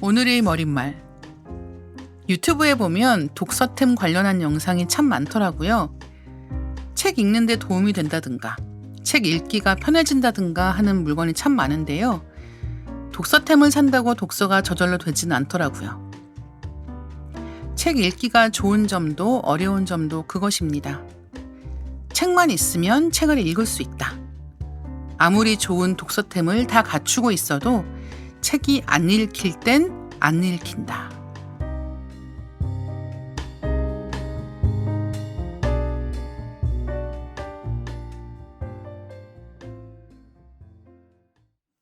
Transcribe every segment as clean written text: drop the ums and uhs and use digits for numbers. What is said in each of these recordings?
오늘의 머릿말. 유튜브에 보면 독서템 관련한 영상이 참 많더라고요. 책 읽는 데 도움이 된다든가, 책 읽기가 편해진다든가 하는 물건이 참 많은데요. 독서템을 산다고 독서가 저절로 되지는 않더라고요. 책 읽기가 좋은 점도 어려운 점도 그것입니다. 책만 있으면 책을 읽을 수 있다. 아무리 좋은 독서템을 다 갖추고 있어도 책이 안 읽힐 땐 안 읽힌다.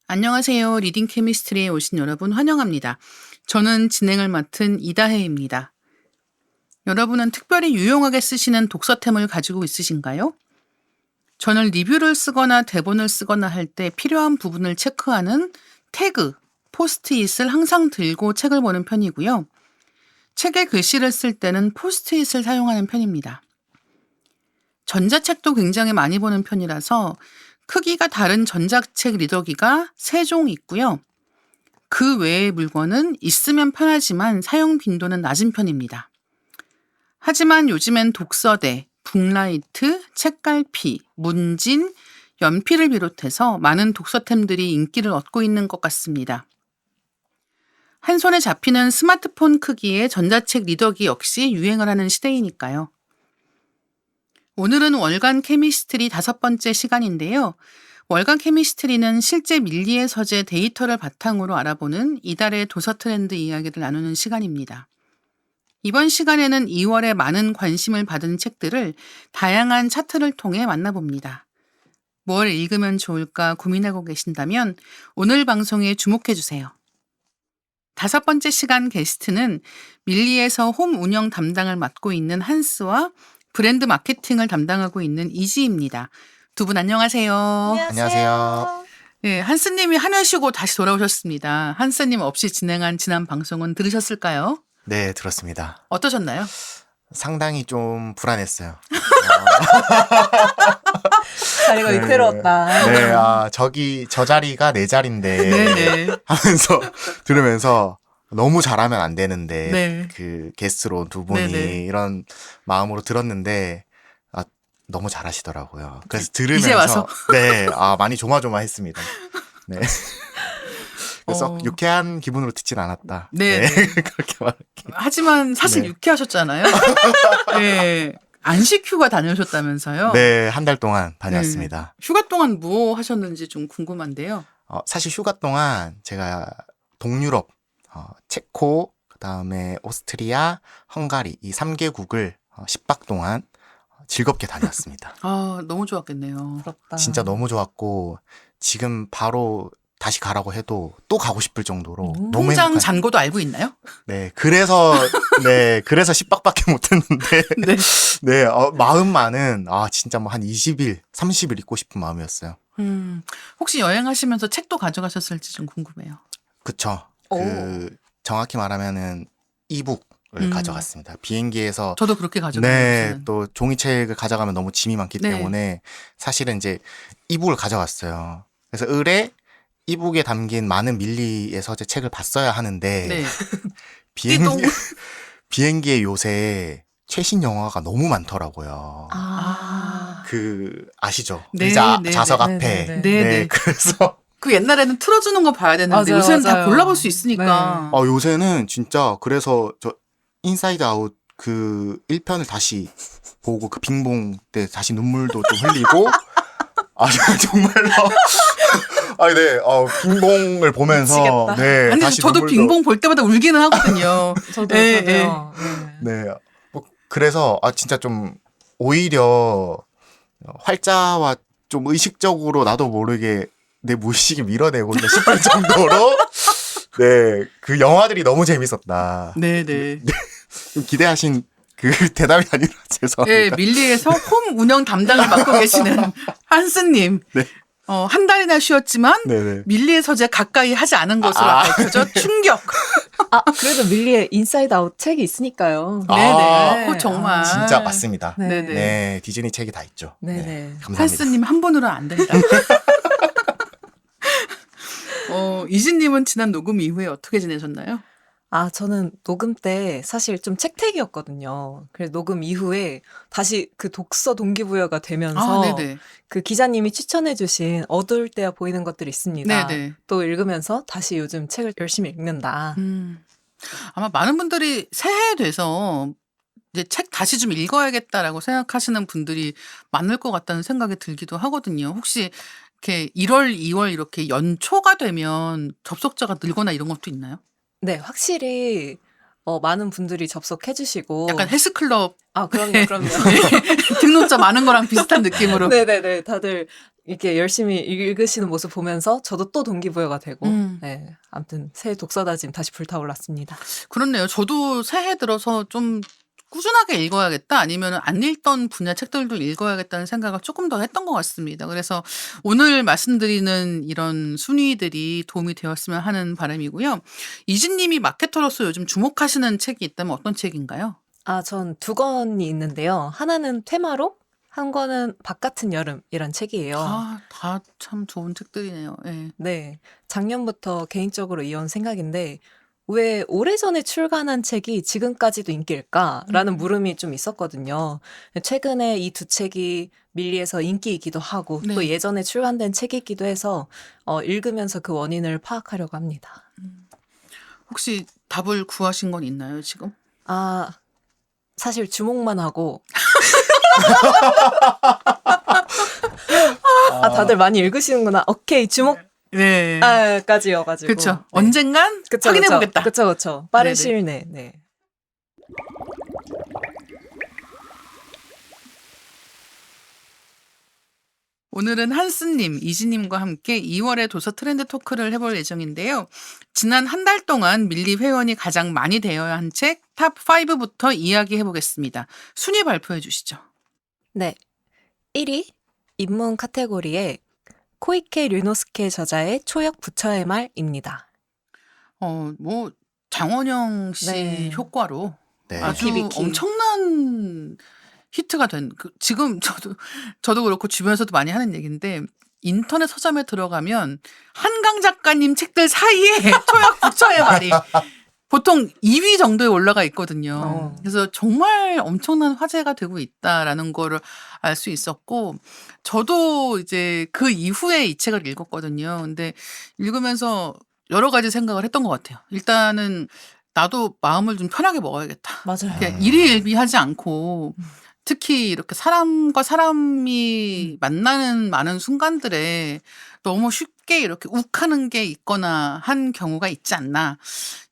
안녕하세요. 리딩 케미스트리에 오신 여러분 환영합니다. 저는 진행을 맡은 이다혜입니다. 여러분은 특별히 유용하게 쓰시는 독서템을 가지고 있으신가요? 저는 리뷰를 쓰거나 대본을 쓰거나 할 때 필요한 부분을 체크하는 태그, 포스트잇을 항상 들고 책을 보는 편이고요. 책에 글씨를 쓸 때는 포스트잇을 사용하는 편입니다. 전자책도 굉장히 많이 보는 편이라서 크기가 다른 전자책 리더기가 3종 있고요. 그 외의 물건은 있으면 편하지만 사용 빈도는 낮은 편입니다. 하지만 요즘엔 독서대, 북라이트, 책갈피, 문진, 연필을 비롯해서 많은 독서템들이 인기를 얻고 있는 것 같습니다. 한 손에 잡히는 스마트폰 크기의 전자책 리더기 역시 유행을 하는 시대이니까요. 오늘은 월간 케미스트리 5번째 시간인데요. 월간 케미스트리는 실제 밀리의 서재 데이터를 바탕으로 알아보는 이달의 도서 트렌드 이야기를 나누는 시간입니다. 이번 시간에는 2월에 많은 관심을 받은 책들을 다양한 차트를 통해 만나봅니다. 뭘 읽으면 좋을까 고민하고 계신다면 오늘 방송에 주목해주세요. 5번째 시간 게스트는 밀리에서 홈 운영 담당을 맡고 있는 한스와 브랜드 마케팅을 담당하고 있는 이지입니다. 두 분 안녕하세요. 안녕하세요. 네, 한스님이 한 해 쉬고 다시 돌아오셨습니다. 한스님 없이 진행한 지난 방송은 들으셨을까요? 네, 들었습니다. 어떠셨나요? 상당히 좀 불안했어요. 자리가 네. 위태로웠다. 네, 저 자리가 내 자리인데 네네. 하면서 들으면서 너무 잘하면 안 되는데 네. 그 게스트로 두 분이 네네. 이런 마음으로 들었는데 너무 잘하시더라고요. 그래서 이제 들으면서 와서? 네, 많이 조마조마했습니다. 네. 그래서 어. 유쾌한 기분으로 듣진 않았다. 네. 그렇게 말할게요. 하지만 사실 네. 유쾌하셨잖아요. 네. 안식 휴가 다녀오셨다면서요? 네, 한 달 동안 다녀왔습니다. 휴가 동안 뭐 하셨는지 좀 궁금한데요. 사실 휴가 동안 제가 동유럽, 체코, 그다음에 오스트리아, 헝가리 이 3개국을 10박 동안 즐겁게 다녀왔습니다. 너무 좋았겠네요. 부럽다. 진짜 너무 좋았고 지금 바로 다시 가라고 해도 또 가고 싶을 정도로 너무 통장 행복한. 잔고도 알고 있나요? 네, 그래서 10박밖에 못 했는데 네. 네, 마음만은 진짜 뭐 한 20일, 30일 있고 싶은 마음이었어요. 혹시 여행하시면서 책도 가져가셨을지 좀 궁금해요. 그쵸. 오. 정확히 말하면은 이북을 가져갔습니다. 비행기에서 저도 그렇게 가져가요. 네, 저는. 또 종이책을 가져가면 너무 짐이 많기 네. 때문에 사실은 이제 이북을 가져갔어요. 그래서 을에 이북에 담긴 많은 밀리의 서재 책을 봤어야 하는데 네. 비행기에 요새 최신 영화가 너무 많더라고요. 아시죠? 네, 의자 네, 좌석 네, 앞에. 네, 네. 네, 네. 네, 그래서 그 옛날에는 틀어주는 거 봐야 되는데 맞아요, 요새는 다 맞아요. 골라볼 수 있으니까. 요새는 진짜 그래서 저 인사이드 아웃 그 1편을 다시 보고 그 빙봉 때 다시 눈물도 좀 흘리고 정말로 네, 빙봉을 보면서 미치겠다. 네, 아니 다시 저도 눈물도 빙봉 볼 때마다 울기는 하거든요. 저도요. 네, 네. 그래서 진짜 좀 오히려 활자와 좀 의식적으로 나도 모르게 내 무의식이 밀어내고 있나 싶을 정도로 네, 그 영화들이 너무 재밌었다. 네네. 좀 기대하신 그 대답이 아니라 죄송합니다. 네, 밀리에서 홈 운영 담당을 맡고 계시는 한스님. 네. 한 달이나 쉬었지만 네네. 밀리의 서재 가까이 하지 않은 것으로 밝혀져 충격. 그래도 밀리의 인사이드 아웃 책이 있으니까요. 네네. 정말. 진짜 맞습니다. 네. 네네. 네, 디즈니 책이 다 있죠. 네네. 감사합니다. 한스님 한 분으로는 안 된다. 이진님은 지난 녹음 이후에 어떻게 지내셨나요? 저는 녹음 때 사실 좀 책택이었거든요. 그래서 녹음 이후에 다시 그 독서 동기부여가 되면서 네네. 그 기자님이 추천해주신 어두울 때야 보이는 것들이 있습니다. 네네. 또 읽으면서 다시 요즘 책을 열심히 읽는다. 아마 많은 분들이 새해 돼서 이제 책 다시 좀 읽어야겠다라고 생각하시는 분들이 많을 것 같다는 생각이 들기도 하거든요. 혹시 이렇게 1월, 2월 이렇게 연초가 되면 접속자가 늘거나 이런 것도 있나요? 네, 확실히 많은 분들이 접속해주시고 약간 헬스클럽 그럼요, 네. 그럼요. 등록자 많은 거랑 비슷한 느낌으로. 네네네. 다들 이렇게 열심히 읽으시는 모습 보면서 저도 또 동기부여가 되고, 음. 네. 아무튼 새해 독서다짐 다시 불타올랐습니다. 그렇네요. 저도 새해 들어서 좀 꾸준하게 읽어야겠다 아니면 안 읽던 분야 책들도 읽어야겠다는 생각을 조금 더 했던 것 같습니다. 그래서 오늘 말씀드리는 이런 순위들이 도움이 되었으면 하는 바람이고요. 이진님이 마케터로서 요즘 주목하시는 책이 있다면 어떤 책인가요? 전 두 권이 있는데요. 하나는 퇴마록, 한 권은 밭 같은 여름이란 책이에요. 다 참 좋은 책들이네요. 예. 네. 작년부터 개인적으로 이어온 생각인데, 왜 오래전에 출간한 책이 지금까지도 인기일까라는 물음이 좀 있었거든요. 최근에 이 두 책이 밀리에서 인기이기도 하고 네. 또 예전에 출간된 책이기도 해서 읽으면서 그 원인을 파악하려고 합니다. 혹시 답을 구하신 건 있나요, 지금? 사실 주목만 하고 다들 많이 읽으시는구나. 오케이, 주목 네. 까지여가지고. 그렇죠. 네. 언젠간 확인해 보겠다. 그쵸. 빠른 네네. 시일 내에. 네. 오늘은 한스님, 이지님과 함께 2월의 도서 트렌드 토크를 해볼 예정인데요. 지난 한 달 동안 밀리 회원이 가장 많이 되어야 한 책 탑 5부터 이야기해 보겠습니다. 순위 발표해 주시죠. 네. 1위 입문 카테고리에 코이케 류노스케 저자의 초역 부처의 말입니다. 장원영 씨 네. 효과로 네. 아주 비비키. 엄청난 히트가 된 지금 저도 그렇고 주변에서도 많이 하는 얘기인데 인터넷 서점에 들어가면 한강 작가님 책들 사이에 초역 부처의 말이 보통 2위 정도에 올라가 있거든요. 그래서 정말 엄청난 화제가 되고 있다라는 거를 알 수 있었고 저도 이제 그 이후에 이 책을 읽었거든요. 근데 읽으면서 여러 가지 생각을 했던 것 같아요. 일단은 나도 마음을 좀 편하게 먹어야겠다. 맞아요. 그냥 일희일비하지 않고 특히 이렇게 사람과 사람이 만나는 많은 순간들에 너무 쉽게 이렇게 욱하는 게 있거나 한 경우가 있지 않나.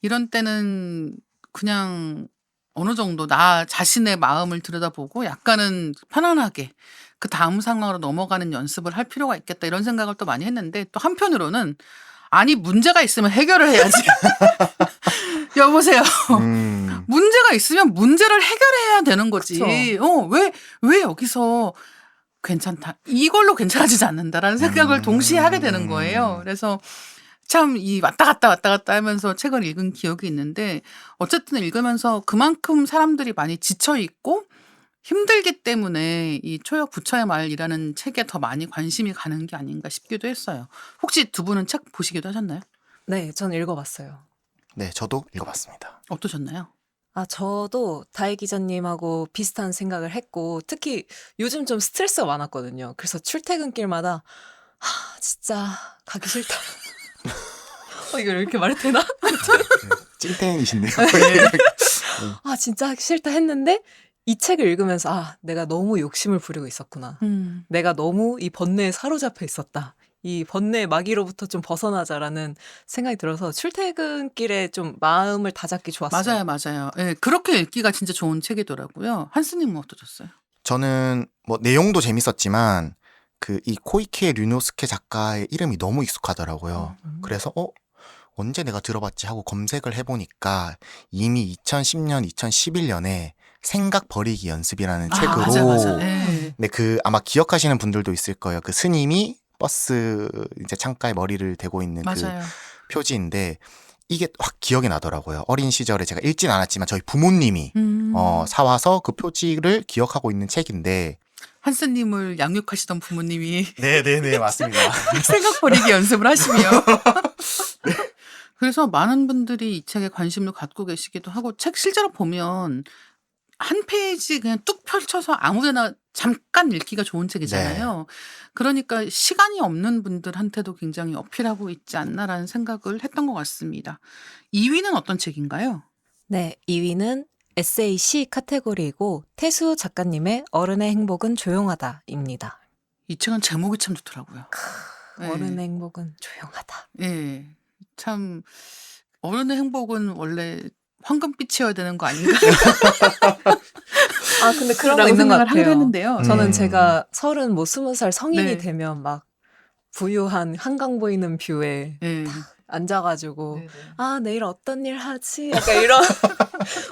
이런 때는 그냥 어느 정도 나 자신의 마음을 들여다보고 약간은 편안하게 그 다음 상황으로 넘어가는 연습을 할 필요가 있겠다 이런 생각을 또 많이 했는데 또 한편으로는 아니 문제가 있으면 해결을 해야지. 여보세요. 문제가 있으면 문제를 해결해야 되는 거지. 그쵸. 왜 여기서 괜찮다. 이걸로 괜찮아지지 않는다라는 생각을 동시에 하게 되는 거예요. 그래서 참 이 왔다 갔다 하면서 책을 읽은 기억이 있는데 어쨌든 읽으면서 그만큼 사람들이 많이 지쳐 있고 힘들기 때문에 이 초역 부처의 말이라는 책에 더 많이 관심이 가는 게 아닌가 싶기도 했어요. 혹시 두 분은 책 보시기도 하셨나요? 네, 전 읽어봤어요. 네, 저도 읽어봤습니다. 어떠셨나요? 저도 다혜 기자님하고 비슷한 생각을 했고, 특히 요즘 좀 스트레스가 많았거든요. 그래서 출퇴근길마다, 진짜 가기 싫다. 이걸 이렇게 말해도 되나? 찐텐이신데요. 진짜 하기 싫다 했는데, 이 책을 읽으면서, 내가 너무 욕심을 부리고 있었구나. 내가 너무 이 번뇌에 사로잡혀 있었다. 이 번뇌의 마귀로부터 좀 벗어나자라는 생각이 들어서 출퇴근길에 좀 마음을 다잡기 좋았어요. 맞아요. 예, 그렇게 읽기가 진짜 좋은 책이더라고요. 한스님은 어떠셨어요? 저는 뭐 내용도 재밌었지만 그 이 코이케 류노스케 작가의 이름이 너무 익숙하더라고요. 그래서 언제 내가 들어봤지 하고 검색을 해보니까 이미 2010년, 2011년에 생각 버리기 연습이라는 책으로 맞아. 예. 네, 그 아마 기억하시는 분들도 있을 거예요. 그 스님이 버스 이제 창가에 머리를 대고 있는 맞아요. 그 표지인데 이게 확 기억이 나더라고요. 어린 시절에 제가 읽진 않았지만 저희 부모님이 사와서 그 표지를 기억하고 있는 책인데 한스님을 양육하시던 부모님이 네네네 맞습니다. 생각 버리기 연습을 하시며 그래서 많은 분들이 이 책에 관심을 갖고 계시기도 하고 책 실제로 보면 한 페이지 그냥 뚝 펼쳐서 아무데나 잠깐 읽기가 좋은 책이잖아요. 그러니까 시간이 없는 분들한테도 굉장히 어필하고 있지 않나라는 생각을 했던 것 같습니다. 2위는 어떤 책인가요? 네, 2위는 에세이 시 카테고리이고 태수 작가님의 어른의 행복은 조용하다입니다. 이 책은 제목이 참 좋더라고요. 네. 어른의 행복은 조용하다. 예. 참 어른의 행복은 원래 황금빛이어야 되는 거 아닌가? 아, 근데 그런 거 라고 있는 것 생각을 하기도 같아요. 했는데요. 저는 음. 제가 30, 뭐 20살 성인이 네. 되면 막 부유한 한강 보이는 뷰에 예. 앉아가지고 네네. 아, 내일 어떤 일 하지? 약간 이런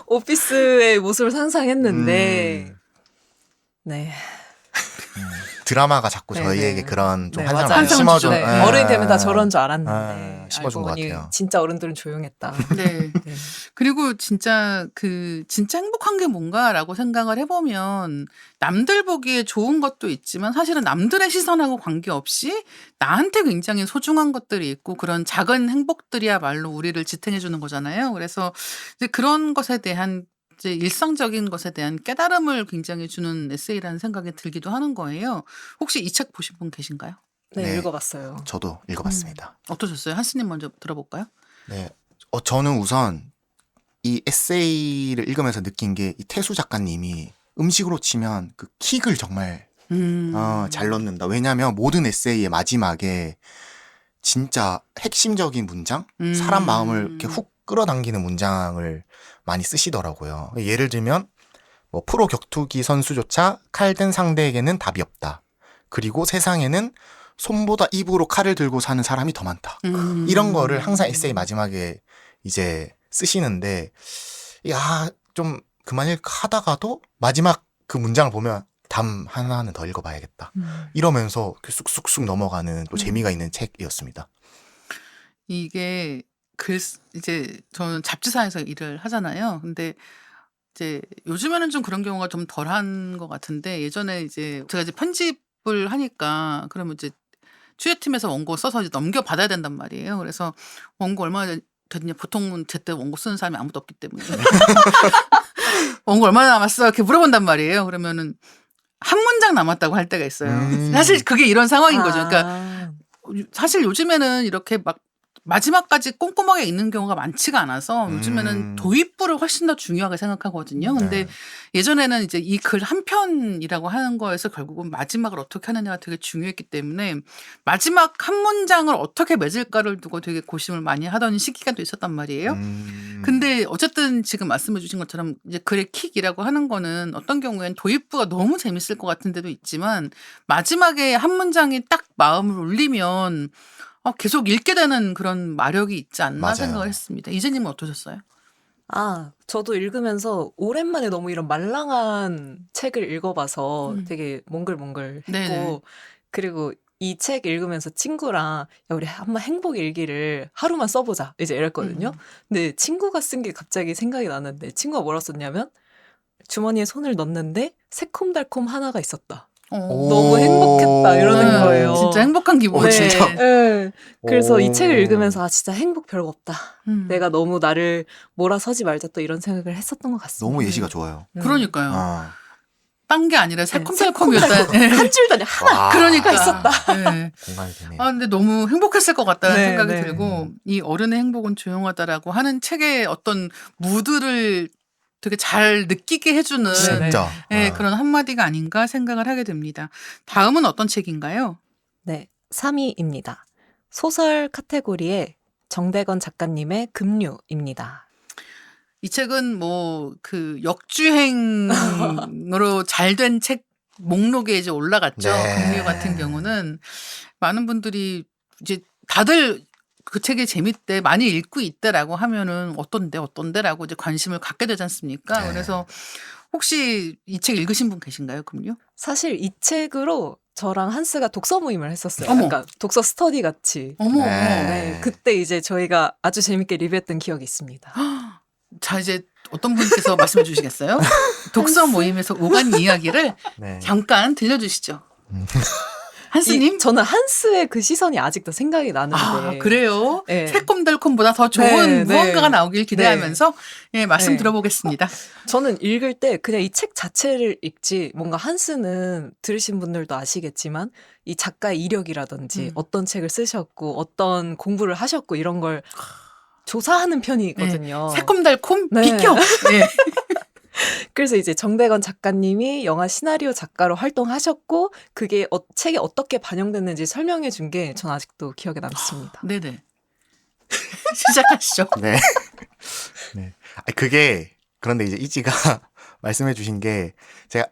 오피스의 모습을 상상했는데 네. 드라마가 자꾸 네, 저희에게 네. 그런 좀 네, 환상을 맞아요. 많이 심어준. 네. 예. 어른이 되면 다 저런 줄 알았는데 심어준 알고 것 보니 같아요. 진짜 어른들은 조용했다. 네. 네. 그리고 진짜 진짜 행복한 게 뭔가라고 생각을 해보면 남들 보기에 좋은 것도 있지만 사실은 남들의 시선하고 관계없이 나한테 굉장히 소중한 것들이 있고 그런 작은 행복들이야말로 우리를 지탱해주는 거잖아요. 그래서 이제 그런 것에 대한 이제 일상적인 것에 대한 깨달음을 굉장히 주는 에세이라는 생각이 들기도 하는 거예요. 혹시 이 책 보신 분 계신가요? 네, 네. 읽어봤어요. 저도 읽어봤습니다. 어떠셨어요? 한스님 먼저 들어볼까요? 네. 저는 우선 이 에세이를 읽으면서 느낀 게 이 태수 작가님이 음식으로 치면 그 킥을 정말 잘 넣는다. 왜냐하면 모든 에세이의 마지막에 진짜 핵심적인 문장, 사람 마음을 이렇게 훅 끌어당기는 문장을 많이 쓰시더라고요. 예를 들면 뭐 프로 격투기 선수조차 칼든 상대에게는 답이 없다. 그리고 세상에는 손보다 입으로 칼을 들고 사는 사람이 더 많다. 이런 거를 항상 에세이 마지막에 이제 쓰시는데, 야, 좀 그만 하다가도 마지막 그 문장을 보면 담 하나는 더 읽어봐야겠다. 이러면서 쑥쑥쑥 넘어가는 또 재미가 있는 책이었습니다. 이게 이제 저는 잡지사에서 일을 하잖아요. 근데 이제 요즘에는 좀 그런 경우가 좀 덜한 것 같은데 예전에 이제 제가 이제 편집을 하니까 그러면 이제 취재팀에서 원고 써서 이제 넘겨받아야 된단 말이에요. 그래서 원고 얼마나 됐냐. 보통은 제때 원고 쓰는 사람이 아무도 없기 때문에. 원고 얼마나 남았어? 이렇게 물어본단 말이에요. 그러면은 한 문장 남았다고 할 때가 있어요. 사실 그게 이런 상황인 거죠. 그러니까 사실 요즘에는 이렇게 막 마지막까지 꼼꼼하게 읽는 경우가 많지가 않아서 요즘에는 도입부를 훨씬 더 중요하게 생각하거든요. 근데 예전에는 이제 이 글 한 편이라고 하는 거에서 결국은 마지막을 어떻게 하느냐가 되게 중요했기 때문에 마지막 한 문장을 어떻게 맺을까를 두고 되게 고심을 많이 하던 시기가 또 있었단 말이에요. 근데 어쨌든 지금 말씀해 주신 것처럼 이제 글의 킥이라고 하는 거는 어떤 경우엔 도입부가 너무 재밌을 것 같은 데도 있지만 마지막에 한 문장이 딱 마음을 울리면 계속 읽게 되는 그런 마력이 있지 않나 맞아요. 생각을 했습니다. 이재님은 어떠셨어요? 저도 읽으면서 오랜만에 너무 이런 말랑한 책을 읽어봐서 되게 몽글몽글했고 네네. 그리고 이 책 읽으면서 친구랑 야, 우리 한번 행복 일기를 하루만 써보자 이제 이랬거든요. 근데 친구가 쓴 게 갑자기 생각이 나는데 친구가 뭐라 썼냐면 주머니에 손을 넣는데 새콤달콤 하나가 있었다. 너무 행복했다 이러는 거예요. 진짜 행복한 기분. 네. 진짜? 네. 그래서 이 오. 책을 읽으면서 진짜 행복 별거 없다. 음. 내가 너무 나를 몰아서지 말자 또 이런 생각을 했었던 것 같습니다. 너무 예시가 좋아요. 그러니까요. 딴 게 아니라 새콤달콤이었다. 한 줄도 아니라 하나 와. 그러니까 있었다. 네. 공감이 되네요. 근데 너무 행복했을 것 같다는 네, 생각이 네. 들고 이 어른의 행복은 조용하다라고 하는 책의 어떤 무드를 되게 잘 느끼게 해주는 진짜. 그런 한마디가 아닌가 생각을 하게 됩니다. 다음은 어떤 책인가요? 네, 3위입니다. 소설 카테고리에 정대건 작가님의 급류입니다. 이 책은 뭐 그 역주행으로 잘 된 책 목록에 이제 올라갔죠. 네. 금류 같은 경우는 많은 분들이 이제 다들 그 책이 재밌대, 많이 읽고 있대라고 하면은 어떤데라고 이제 관심을 갖게 되지 않습니까? 네. 그래서 혹시 이 책 읽으신 분 계신가요, 금류? 사실 이 책으로 저랑 한스가 독서 모임을 했었어요. 어머. 약간 독서 스터디 같이. 어머, 네, 그때 이제 저희가 아주 재밌게 리뷰했던 기억이 있습니다. 자, 이제 어떤 분께서 말씀해 주시겠어요? 독서 모임에서 오간 이야기를 네. 잠깐 들려주시죠. 한스님? 저는 한스의 그 시선이 아직도 생각이 나는데. 그래요? 네. 새콤달콤 작가님보다 더 좋은 네, 무언가가 네. 나오길 기대하면서 예, 말씀 네. 들어보겠습니다. 저는 읽을 때 그냥 이 책 자체를 읽지, 뭔가 한스는 들으신 분들도 아시겠지만 이 작가의 이력이라든지 어떤 책을 쓰셨고 어떤 공부를 하셨고 이런 걸 조사하는 편이거든요. 새콤달콤 네. 비켜. 예. 그래서 이제 정백원 작가님이 영화 시나리오 작가로 활동하셨고 그게 책에 어떻게 반영됐는지 설명해 준 게 전 아직도 기억에 남습니다. 네네. 시작하시죠. 네. 네. 그게 그런데 이제 이지가 말씀해 주신 게 제가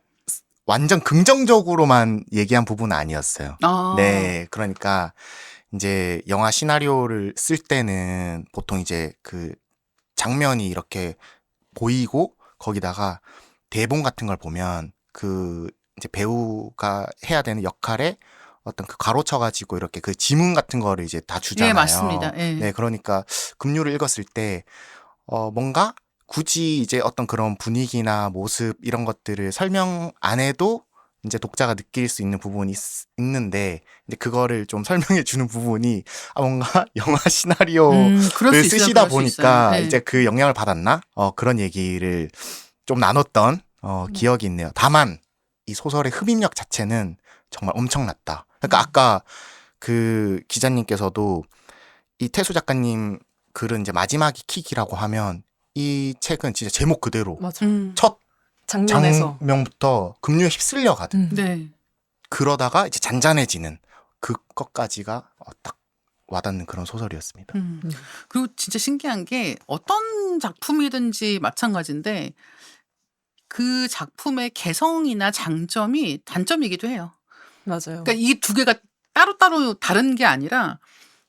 완전 긍정적으로만 얘기한 부분은 아니었어요. 아. 네. 그러니까 이제 영화 시나리오를 쓸 때는 보통 이제 그 장면이 이렇게 보이고 거기다가 대본 같은 걸 보면 그 이제 배우가 해야 되는 역할에 어떤 그 가로쳐가지고 이렇게 그 지문 같은 거를 이제 다 주잖아요. 예, 맞습니다. 예. 네, 그러니까 급류를 읽었을 때 뭔가 굳이 이제 어떤 그런 분위기나 모습 이런 것들을 설명 안 해도 이제 독자가 느낄 수 있는 부분이 있는데 이제 그거를 좀 설명해 주는 부분이 뭔가 영화 시나리오를 그럴 수 있어요. 쓰시다 그럴 수 보니까 있어요. 예. 이제 그 영향을 받았나? 그런 얘기를 좀 나눴던 기억이 있네요. 다만 이 소설의 흡입력 자체는 정말 엄청났다. 그러니까 아까 그 기자님께서도 이 태수 작가님 글은 이제 마지막이 킥이라고 하면 이 책은 진짜 제목 그대로 맞아. 첫 장면에서. 장면부터 급류에 휩쓸려 가든 네. 그러다가 이제 잔잔해지는 그것까지가 딱 와닿는 그런 소설이었습니다. 그리고 진짜 신기한 게 어떤 작품이든지 마찬가지인데 그 작품의 개성이나 장점이 단점이기도 해요. 맞아요. 그러니까 이 두 개가 따로따로 다른 게 아니라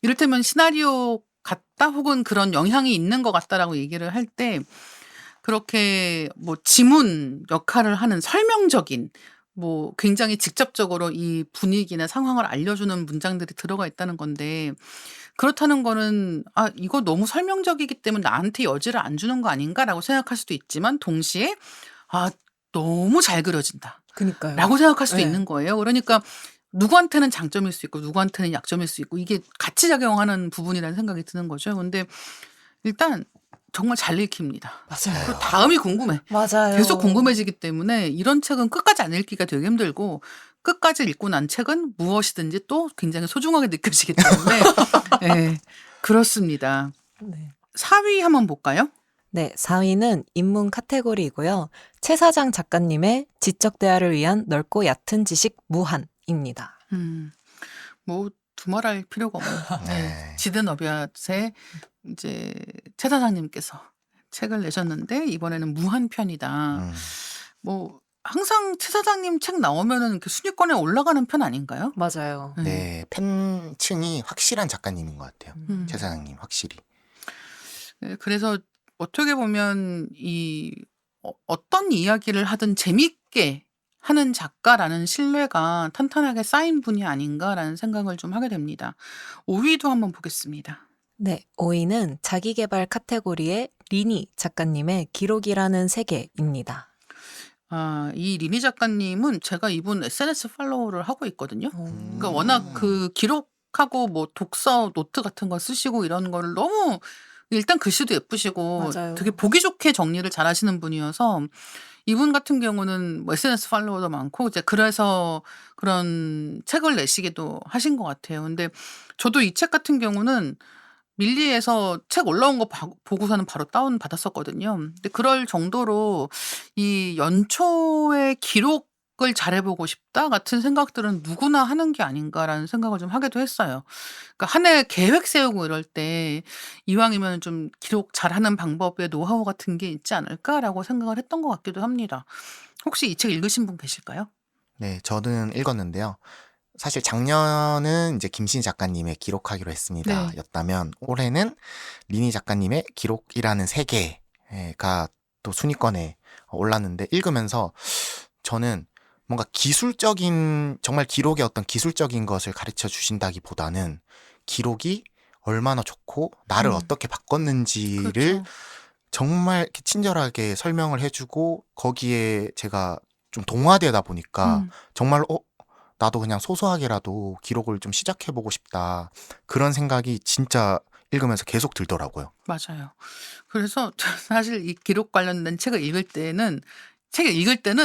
이를테면 시나리오 같다 혹은 그런 영향이 있는 것 같다라고 얘기를 할 때 그렇게 뭐 지문 역할을 하는 설명적인 뭐 굉장히 직접적으로 이 분위기나 상황을 알려주는 문장들이 들어가 있다는 건데 그렇다는 거는 이거 너무 설명적이기 때문에 나한테 여지를 안 주는 거 아닌가라고 생각할 수도 있지만 동시에 너무 잘 그려진다. 그니까요. 라고 생각할 수도 네. 있는 거예요. 그러니까 누구한테는 장점일 수 있고 누구한테는 약점일 수 있고 이게 같이 작용하는 부분이라는 생각이 드는 거죠. 근데 일단 정말 잘 읽힙니다. 맞아요. 그리고 다음이 궁금해. 맞아요. 계속 궁금해지기 때문에 이런 책은 끝까지 안 읽기가 되게 힘들고 끝까지 읽고 난 책은 무엇이든지 또 굉장히 소중하게 느껴지기 때문에 네, 그렇습니다. 네. 4위 한번 볼까요? 네, 4위는 인문 카테고리이고요. 최 사장 작가님의 지적 대화를 위한 넓고 얕은 지식 무한입니다. 뭐 두말할 필요가 없는 네. 지든 어비앗의 이제 최 사장님께서 책을 내셨는데 이번에는 무한편이다. 뭐 항상 최 사장님 책 나오면은 그 순위권에 올라가는 편 아닌가요? 맞아요. 네, 팬층이 확실한 작가님인 것 같아요. 최 음. 사장님 확실히. 네, 그래서 어떻게 보면 이 어떤 이야기를 하든 재밌게 하는 작가라는 신뢰가 탄탄하게 쌓인 분이 아닌가라는 생각을 좀 하게 됩니다. 5위도 한번 보겠습니다. 네, 5위는 자기계발 카테고리의 리니 작가님의 기록이라는 세계입니다. 이 리니 작가님은 제가 이분 SNS 팔로우를 하고 있거든요. 그러니까 음. 워낙 그 기록하고 뭐 독서 노트 같은 거 쓰시고 이런 거를 너무 일단 글씨도 예쁘시고 맞아요. 되게 보기 좋게 정리를 잘 하시는 분이어서 이분 같은 경우는 뭐 SNS 팔로워도 많고 이제 그래서 그런 책을 내시기도 하신 것 같아요. 근데 저도 이 책 같은 경우는 밀리에서 책 올라온 거 보고서는 바로 다운 받았었거든요. 근데 그럴 정도로 이 연초의 기록을 잘해보고 싶다 같은 생각들은 누구나 하는 게 아닌가라는 생각을 좀 하기도 했어요. 그러니까 한 해 계획 세우고 이럴 때 이왕이면 좀 기록 잘하는 방법의 노하우 같은 게 있지 않을까라고 생각을 했던 것 같기도 합니다. 혹시 이 책 읽으신 분 계실까요? 네, 저는 읽었는데요. 사실 작년은 이제 김신희 작가님의 기록하기로 했습니다. 네. 였다면 올해는 리니 작가님의 기록이라는 세계가 또 순위권에 올랐는데 읽으면서 저는 뭔가 기술적인 정말 기록의 어떤 기술적인 것을 가르쳐 주신다기보다는 기록이 얼마나 좋고 나를 어떻게 바꿨는지를 그렇죠. 정말 이렇게 친절하게 설명을 해주고 거기에 제가 좀 동화되다 보니까 정말 나도 그냥 소소하게라도 기록을 좀 시작해보고 싶다. 그런 생각이 진짜 읽으면서 계속 들더라고요. 맞아요. 그래서 사실 이 기록 관련된 책을 읽을 때는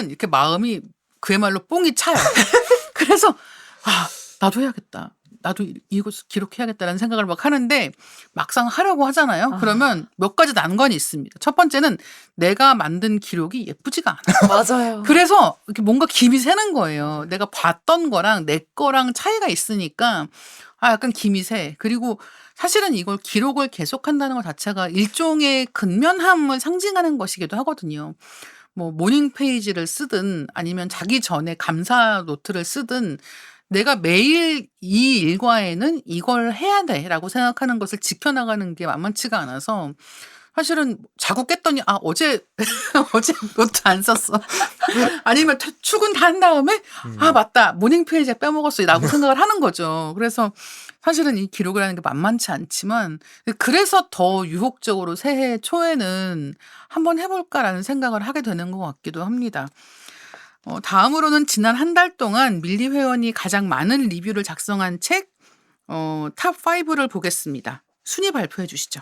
이렇게 마음이 그야말로 뽕이 차요. 그래서 나도 해야겠다. 나도 이것을 기록해야겠다라는 생각을 막 하는데 막상 하려고 하잖아요. 그러면 몇 가지 난관이 있습니다. 첫 번째는 내가 만든 기록이 예쁘지가 않아요. 맞아요. 그래서 이렇게 뭔가 김이 새는 거예요. 내가 봤던 거랑 내 거랑 차이가 있으니까 약간 김이 새. 그리고 사실은 이걸 기록을 계속한다는 것 자체가 일종의 근면함을 상징하는 것이기도 하거든요. 뭐 모닝 페이지를 쓰든 아니면 자기 전에 감사 노트를 쓰든 내가 매일 이 일과에는 이걸 해야 돼라고 생각하는 것을 지켜나가는 게 만만치가 않아서 사실은 자고 깼더니 어제 노트 안 썼어. 아니면 출근 다 한 다음에 맞다 모닝 페이지에 빼먹었어라고 생각을 하는 거죠. 그래서 사실은 이 기록을 하는 게 만만치 않지만 그래서 더 유혹적으로 새해 초에는 한번 해볼까라는 생각을 하게 되는 것 같기도 합니다. 다음으로는 지난 한 달 동안 밀리 회원이 가장 많은 리뷰를 작성한 책 탑 5를 보겠습니다. 순위 발표해 주시죠.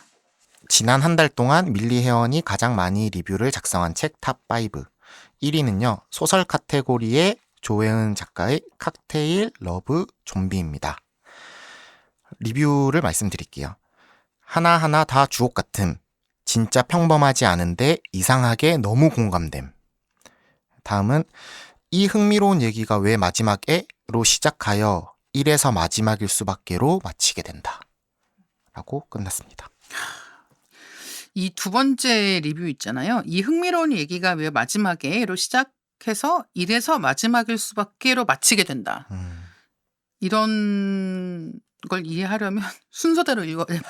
지난 한 달 동안 밀리 회원이 가장 많이 리뷰를 작성한 책 탑 5. 1위는요. 소설 카테고리의 조혜은 작가의 칵테일 러브 좀비입니다. 리뷰를 말씀드릴게요. 하나하나 다 주옥 같음. 진짜 평범하지 않은데 이상하게 너무 공감됨. 다음은 이 흥미로운 얘기가 왜 마지막에로 시작하여 1에서 마지막일 수밖에로 마치게 된다. 라고 끝났습니다. 이 두 번째 리뷰 있잖아요. 이 흥미로운 얘기가 왜 마지막에로 시작해서 1에서 마지막일 수밖에로 마치게 된다. 이런 걸 이해하려면 순서대로 읽어야 됩니다.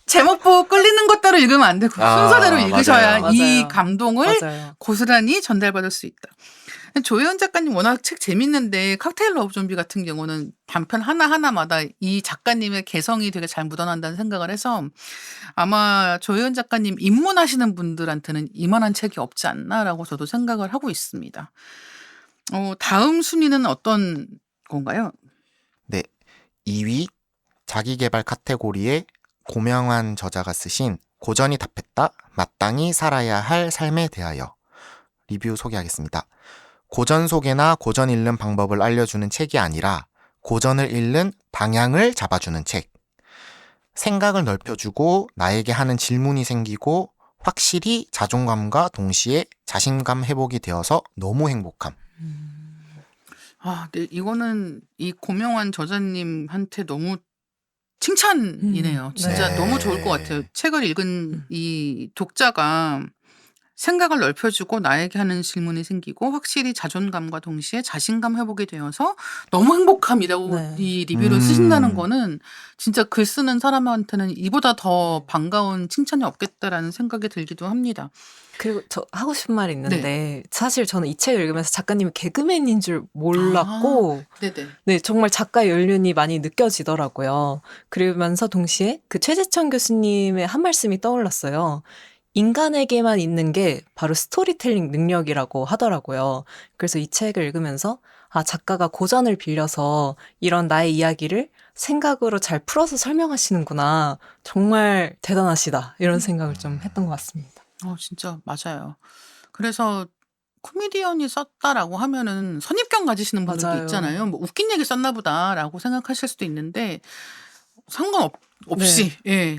제목 보고 끌리는 것대로 읽으면 안 되고 순서대로 읽으셔야 맞아요. 이 맞아요. 감동을 맞아요. 고스란히 전달받을 수 있다. 조혜원 작가님 워낙 책 재밌는데 칵테일 러브 좀비 같은 경우는 단편 하나하나마다 이 작가님의 개성이 되게 잘 묻어난다는 생각을 해서 아마 조혜원 작가님 입문하시는 분들한테는 이만한 책이 없지 않나라고 저도 생각을 하고 있습니다. 다음 순위는 어떤 건가요? 네, 2위 자기계발 카테고리에 고명환 저자가 쓰신 고전이 답했다. 마땅히 살아야 할 삶에 대하여 리뷰 소개하겠습니다. 고전 소개나 고전 읽는 방법을 알려주는 책이 아니라 고전을 읽는 방향을 잡아주는 책. 생각을 넓혀주고 나에게 하는 질문이 생기고 확실히 자존감과 동시에 자신감 회복이 되어서 너무 행복함. 네, 이거는 이 고명환 저자님한테 너무 칭찬이네요. 진짜 네. 너무 좋을 것 같아요. 책을 읽은 이 독자가 생각을 넓혀주고 나에게 하는 질문이 생기고 확실히 자존감과 동시에 자신감 회복이 되어서 너무 행복함이라고 네. 이 리뷰를 쓰신다는 거는 진짜 글 쓰는 사람한테는 이보다 더 반가운 칭찬이 없겠다라는 생각이 들기도 합니다. 그리고 저 하고 싶은 말이 있는데 사실 저는 이 책을 읽으면서 작가님이 개그맨인 줄 몰랐고 네네. 네, 정말 작가 연륜이 많이 느껴지더라고요. 그러면서 동시에 그 최재천 교수님의 한 말씀이 떠올랐어요. 인간에게만 있는 게 바로 스토리텔링 능력이라고 하더라고요. 그래서 이 책을 읽으면서 작가가 고전을 빌려서 이런 나의 이야기를 생각으로 잘 풀어서 설명하시는구나. 정말 대단하시다. 이런 생각을 좀 했던 것 같습니다. 진짜 맞아요. 그래서 코미디언이 썼다라고 하면은 선입견 가지시는 분들도 맞아요. 있잖아요. 뭐 웃긴 얘기 썼나 보다라고 생각하실 수도 있는데 상관없이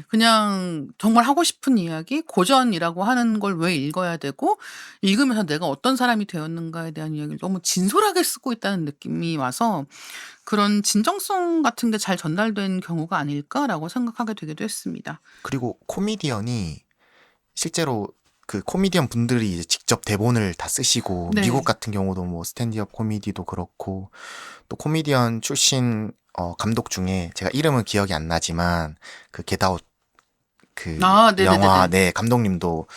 그냥 정말 하고 싶은 이야기, 고전이라고 하는 걸 왜 읽어야 되고 읽으면서 내가 어떤 사람이 되었는가에 대한 이야기를 너무 진솔하게 쓰고 있다는 느낌이 와서 그런 진정성 같은 게 잘 전달된 경우가 아닐까라고 생각하게 되기도 했습니다. 그리고 코미디언이 실제로 그 코미디언 분들이 이제 직접 대본을 다 쓰시고 네. 미국 같은 경우도 뭐 스탠드업 코미디도 그렇고 또 코미디언 출신 감독 중에 제가 이름은 기억이 안 나지만 그 겟아웃 그 네네네네. 영화 감독님도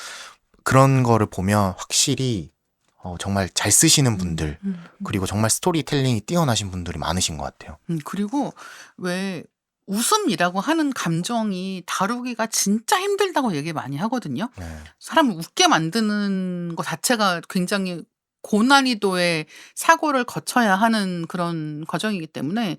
그런 거를 보면 확실히 정말 잘 쓰시는 분들 그리고 정말 스토리텔링이 뛰어나신 분들이 많으신 것 같아요. 그리고 왜 웃음이라고 하는 감정이 다루기가 진짜 힘들다고 얘기 많이 하거든요. 네. 사람을 웃게 만드는 것 자체가 굉장히 고난이도의 사고를 거쳐야 하는 그런 과정이기 때문에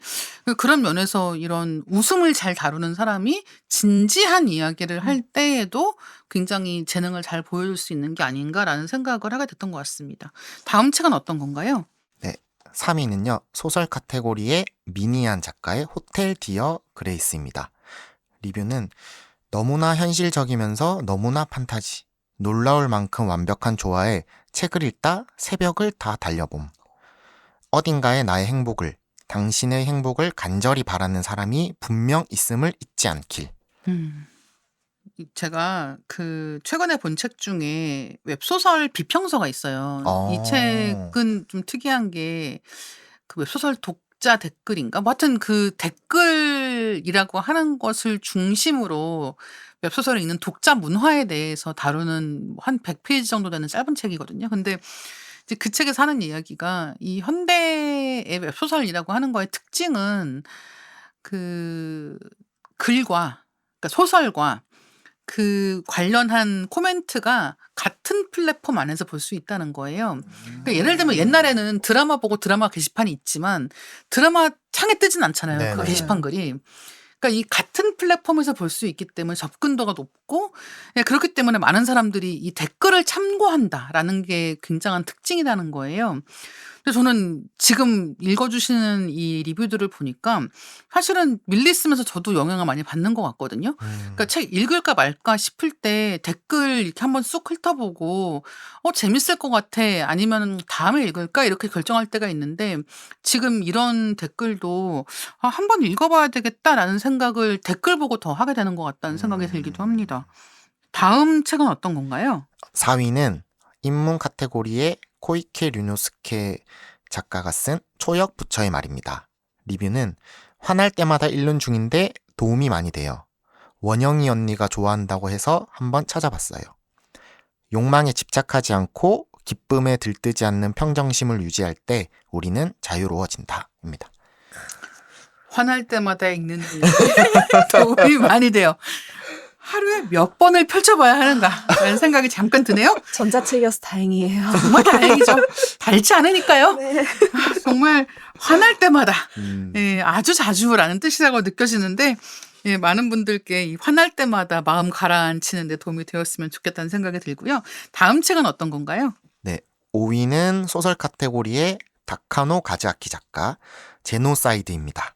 그런 면에서 이런 웃음을 잘 다루는 사람이 진지한 이야기를 할 때에도 굉장히 재능을 잘 보여줄 수 있는 게 아닌가라는 생각을 하게 됐던 것 같습니다. 다음 책은 어떤 건가요? 네, 3위는요. 소설 카테고리의 미니안 작가의 호텔 디어 그레이스입니다. 리뷰는 너무나 현실적이면서 너무나 판타지. 놀라울 만큼 완벽한 조화에 책을 읽다 새벽을 다 달려봄. 어딘가에 나의 행복을, 당신의 행복을 간절히 바라는 사람이 분명 있음을 잊지 않길. 제가 그 최근에 본 책 중에 웹소설 비평서가 있어요. 이 책은 좀 특이한 게 그 웹소설 독자 댓글인가? 뭐 하여튼 그 댓글이라고 하는 것을 중심으로 웹소설을 읽는 독자 문화에 대해서 다루는 한 100페이지 정도 되는 짧은 책이거든요. 근데 이제 그 책에서 하는 이야기가 이 현대의 웹소설이라고 하는 거의 특징은 그 글과 그러니까 소설과 그 관련한 코멘트가 같은 플랫폼 안에서 볼 수 있다는 거예요. 그러니까 예를 들면 옛날에는 드라마 보고 드라마 게시판이 있지만 드라마 창에 뜨진 않잖아요. 그 네네. 게시판 글이. 그러니까 이 같은 플랫폼에서 볼 수 있기 때문에 접근도가 높고 그렇기 때문에 많은 사람들이 이 댓글을 참고한다라는 게 굉장한 특징이라는 거예요. 근데 저는 지금 읽어주시는 이 리뷰들을 보니까 사실은 밀리쓰면서 저도 영향을 많이 받는 것 같거든요. 그러니까 책 읽을까 말까 싶을 때 댓글 이렇게 한번 쑥 훑어보고 재밌을 것 같아 아니면 다음에 읽을까 이렇게 결정할 때가 있는데 지금 이런 댓글도 한번 읽어봐야 되겠다라는 생각을 댓글 보고 더 하게 되는 것 같다는 생각이 들기도 합니다. 다음 책은 어떤 건가요? 4위는 인문 카테고리의 코이케 류노스케 작가가 쓴 초역 부처의 말입니다. 리뷰는 화날 때마다 읽는 중인데 도움이 많이 돼요. 원영이 언니가 좋아한다고 해서 한번 찾아봤어요. 욕망에 집착하지 않고 기쁨에 들뜨지 않는 평정심을 유지할 때 우리는 자유로워진다. 입니다. 화날 때마다 읽는 도움이 많이 돼요. 하루에 몇 번을 펼쳐봐야 하는가라는 생각이 잠깐 드네요. 전자책이어서 다행이에요. 정말 다행이죠. 닳지 않으니까요. 네. 정말 화날 때마다 아주 자주라는 뜻이라고 느껴지는데 많은 분들께 이 화날 때마다 마음 가라앉히는 데 도움이 되었으면 좋겠다는 생각이 들고요. 다음 책은 어떤 건가요? 네, 5위는 소설 카테고리의 다카노 가즈아키 작가 제노사이드입니다.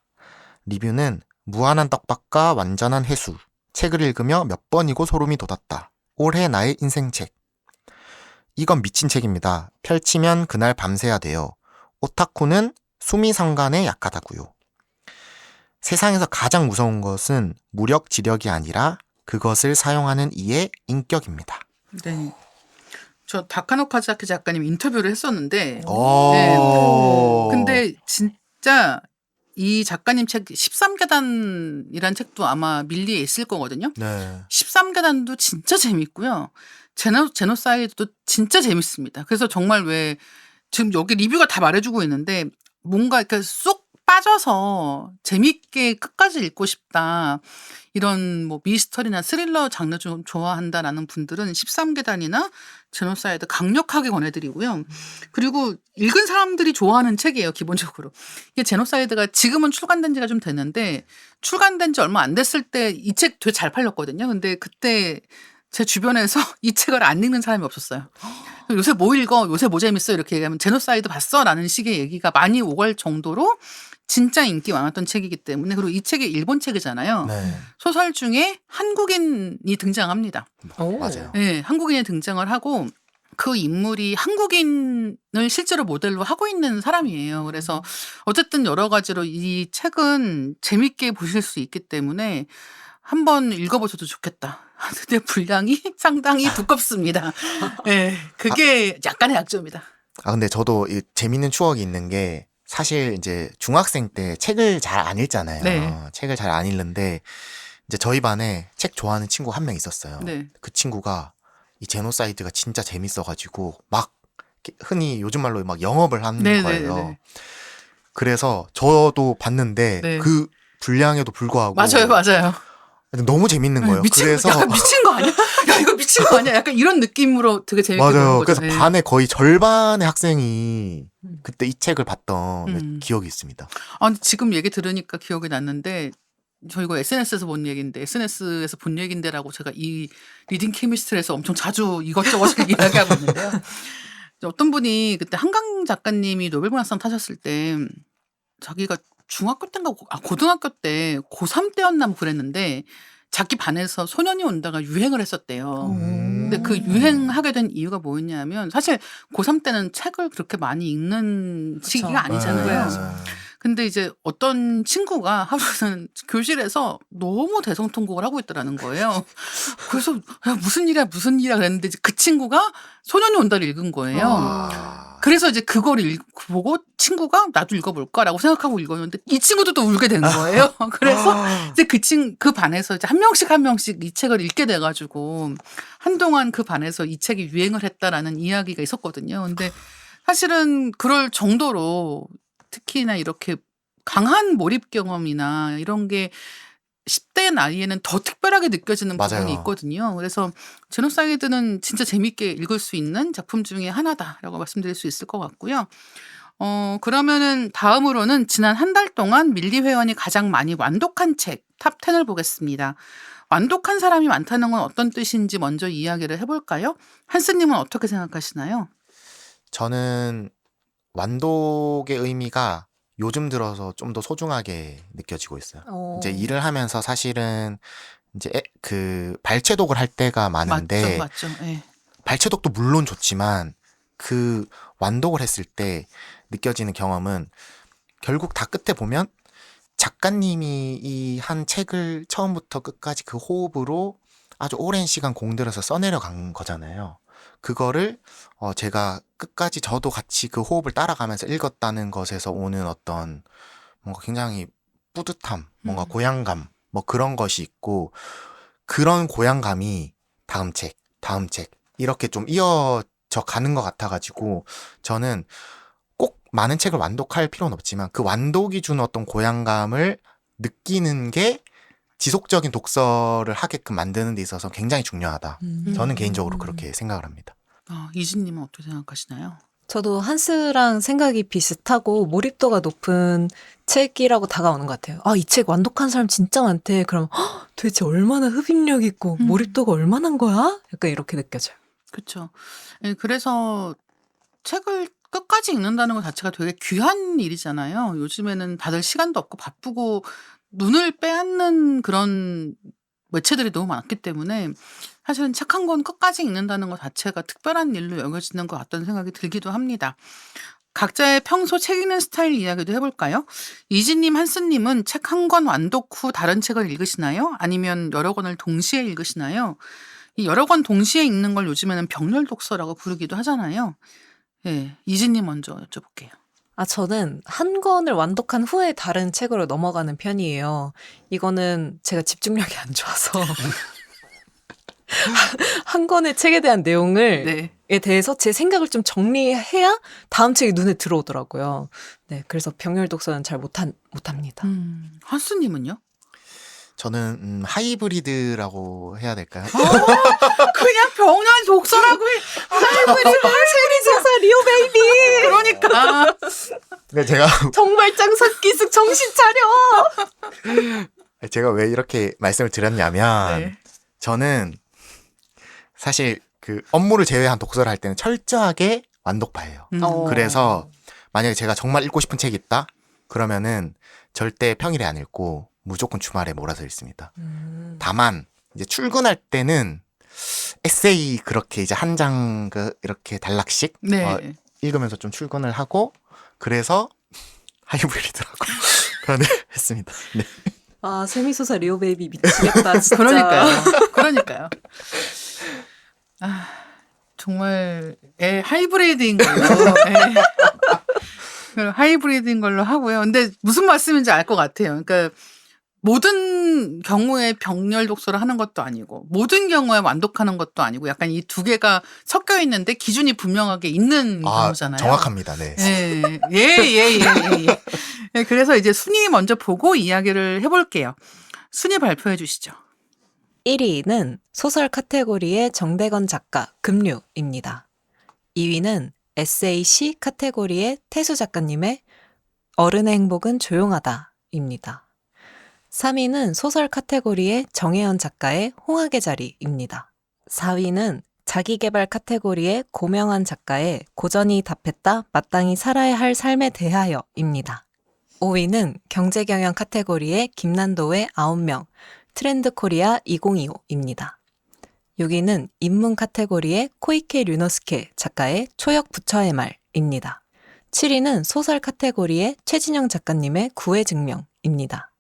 리뷰는 무한한 떡밥과 완전한 해수. 책을 읽으며 몇 번이고 소름이 돋았다. 올해 나의 인생책. 이건 미친 책입니다. 펼치면 그날 밤새야 돼요. 오타쿠는 수미상관에 약하다고요. 세상에서 가장 무서운 것은 무력 지력이 아니라 그것을 사용하는 이의 인격입니다. 네. 저 다카노 카즈아키 작가님 인터뷰를 했었는데 근데 진짜 이 작가님 책 13계단이란 책도 아마 밀리에 있을 거거든요. 네. 13계단도 진짜 재밌고요. 제노사이드도 진짜 재밌습니다. 그래서 정말 왜 지금 여기 리뷰가 다 말해주고 있는데 뭔가 이렇게 쏙 빠져서 재밌게 끝까지 읽고 싶다. 이런 뭐 미스터리나 스릴러 장르 좀 좋아한다라는 분들은 13계단이나 제노사이드 강력하게 권해드리고요. 그리고 읽은 사람들이 좋아하는 책이에요, 기본적으로. 이게 제노사이드가 지금은 출간된 지가 좀 됐는데 출간된 지 얼마 안 됐을 때 이 책 되게 잘 팔렸거든요. 근데 그때 제 주변에서 이 책을 안 읽는 사람이 없었어요. 요새 뭐 읽어? 요새 뭐 재밌어? 이렇게 얘기하면 제노사이드 봤어? 라는 식의 얘기가 많이 오갈 정도로 진짜 인기 많았던 책이기 때문에 그리고 이 책이 일본 책이잖아요. 네. 소설 중에 한국인이 등장합니다. 맞아요. 네, 한국인이 등장을 하고 그 인물이 한국인을 실제로 모델로 하고 있는 사람이에요. 그래서 어쨌든 여러 가지로 이 책은 재밌게 보실 수 있기 때문에 한번 읽어보셔도 좋겠다. 근데 분량이 상당히 두껍습니다. 네, 그게 약간의 약점이다. 근데 저도 이 재밌는 추억이 있는 게 사실 이제 중학생 때 책을 잘 안 읽잖아요. 네. 책을 잘 안 읽는데 이제 저희 반에 책 좋아하는 친구 한 명 있었어요. 네. 그 친구가 이 제노사이드가 진짜 재밌어가지고 막 흔히 요즘 말로 막 영업을 하는 네, 거예요. 네, 네. 그래서 저도 봤는데 네. 그 분량에도 불구하고 맞아요. 너무 재밌는 거예요. 그래서 약간 미친 거 아니야? 야 이거 미친 거 아니야? 약간 이런 느낌으로 되게 재밌게 보는 맞아요. 거죠. 그래서 네. 반의 거의 절반의 학생이 그때 이 책을 봤던 기억이 있습니다. 아, 근데 지금 얘기 들으니까 기억이 났는데 저 이거 SNS에서 본 얘기인데 SNS에서 본 얘기인데라고 제가 이 리딩 케미스트리에서 엄청 자주 이것저것 이야기하고 있는데요. 어떤 분이 그때 한강 작가님이 노벨문학상 타셨을 때 자기가 중학교 때인가 고등학교 때 고3 때였나 뭐 그랬는데 자기 반에서 소년이 온다가 유행을 했었대요. 근데 그 유행하게 된 이유가 뭐였냐면 사실 고3 때는 책을 그렇게 많이 읽는 그쵸. 시기가 아니잖아요. 네. 근데 이제 어떤 친구가 하루는 교실에서 너무 대성통곡을 하고 있더라는 거예요. 그래서 야, 무슨 일이야 그랬는데 이제 그 친구가 소년이 온다를 읽은 거예요. 아. 그래서 이제 그걸 보고 친구가 나도 읽어볼까라고 생각하고 읽었는데 이 친구도 또 울게 된 거예요. 그래서 이제 그 반에서 이제 한 명씩 이 책을 읽게 돼가지고 한동안 그 반에서 이 책이 유행을 했다라는 이야기가 있었거든요. 근데 사실은 그럴 정도로 특히나 이렇게 강한 몰입 경험이나 이런 게 10대 나이에는 더 특별하게 느껴지는 맞아요. 부분이 있거든요. 그래서 제노사이드는 진짜 재밌게 읽을 수 있는 작품 중에 하나다라고 말씀드릴 수 있을 것 같고요. 그러면은 다음으로는 지난 한 달 동안 밀리 회원이 가장 많이 완독한 책 탑 10을 보겠습니다. 완독한 사람이 많다는 건 어떤 뜻인지 먼저 이야기를 해볼까요? 한스님은 어떻게 생각하시나요? 저는 완독의 의미가 요즘 들어서 좀 더 소중하게 느껴지고 있어요. 이제 일을 하면서 사실은 이제 그 발췌독을 할 때가 많은데 맞죠. 예. 발췌독도 물론 좋지만 그 완독을 했을 때 느껴지는 경험은 결국 다 끝에 보면 작가님이 이 한 책을 처음부터 끝까지 그 호흡으로 아주 오랜 시간 공들여서 써내려간 거잖아요. 그거를 제가 끝까지 저도 같이 그 호흡을 따라가면서 읽었다는 것에서 오는 어떤 뭔가 굉장히 뿌듯함, 뭔가 고향감, 뭐 그런 것이 있고 그런 고향감이 다음 책 이렇게 좀 이어져 가는 것 같아가지고 저는 꼭 많은 책을 완독할 필요는 없지만 그 완독이 주는 어떤 고향감을 느끼는 게 지속적인 독서를 하게끔 만드는 데 있어서 굉장히 중요하다. 저는 개인적으로 그렇게 생각을 합니다. 이진님은 어떻게 생각하시나요? 저도 한스랑 생각이 비슷하고 몰입도가 높은 책이라고 다가오는 것 같아요. 이 책 완독한 사람 진짜 많대. 그럼 도대체 얼마나 흡입력 있고 몰입도가 얼마나인 거야? 약간 이렇게 느껴져요. 그렇죠. 그래서 책을 끝까지 읽는다는 것 자체가 되게 귀한 일이잖아요. 요즘에는 다들 시간도 없고 바쁘고 눈을 빼앗는 그런 매체들이 너무 많기 때문에 사실은 책 한 권 끝까지 읽는다는 것 자체가 특별한 일로 여겨지는 것 같다는 생각이 들기도 합니다. 각자의 평소 책 읽는 스타일 이야기도 해볼까요? 이진님, 한스님은 책 한 권 완독 후 다른 책을 읽으시나요? 아니면 여러 권을 동시에 읽으시나요? 이 여러 권 동시에 읽는 걸 요즘에는 병렬 독서라고 부르기도 하잖아요. 예, 이진님 먼저 여쭤볼게요. 저는 한 권을 완독한 후에 다른 책으로 넘어가는 편이에요. 이거는 제가 집중력이 안 좋아서 한 권의 책에 대한 내용을 에 대해서 제 생각을 좀 정리해야 다음 책이 눈에 들어오더라고요. 네, 그래서 병렬 독서는 잘 못합니다. 한스님은요? 저는 하이브리드라고 해야 될까요? 그냥 병렬 독서라고 해. 세리소사 리오 베이비. 그러니까. 근데 제가 정말장 삭기숙 정신 차려. 제가 왜 이렇게 말씀을 드렸냐면 저는 사실 그 업무를 제외한 독서를 할 때는 철저하게 완독파예요. 그래서 만약에 제가 정말 읽고 싶은 책이 있다? 그러면은 절대 평일에 안 읽고 무조건 주말에 몰아서 읽습니다. 다만 이제 출근할 때는 에세이 그렇게 이제 한 장 이렇게 단락씩 읽으면서 좀 출근을 하고 그래서 하이브리드라고 했습니다. 네. 세미소사 리오 베이비 미치겠다 진짜. 그러니까요. 정말 하이브리드인 걸로. 하이브리드인 걸로 하고요. 근데 무슨 말씀인지 알 것 같아요. 그러니까 모든 경우에 병렬 독서를 하는 것도 아니고 모든 경우에 완독하는 것도 아니고 약간 이 두 개가 섞여 있는데 기준이 분명하게 있는 경우잖아요. 정확합니다. 네. 예. 그래서 이제 순위 먼저 보고 이야기를 해볼게요. 순위 발표해 주시죠. 1위는 소설 카테고리의 정대건 작가 급류입니다. 2위는 에세이 시 카테고리의 태수 작가님의 어른의 행복은 조용하다입니다. 3위는 소설 카테고리의 정혜연 작가의 홍학의 자리입니다. 4위는 자기계발 카테고리의 고명환 작가의 고전이 답했다 마땅히 살아야 할 삶에 대하여입니다. 5위는 경제경영 카테고리의 김난도의 9명, 트렌드 코리아 2025입니다. 6위는 인문 카테고리의 코이케 류노스케 작가의 초역 부처의 말입니다. 7위는 소설 카테고리의 최진영 작가님의 구애 증명입니다.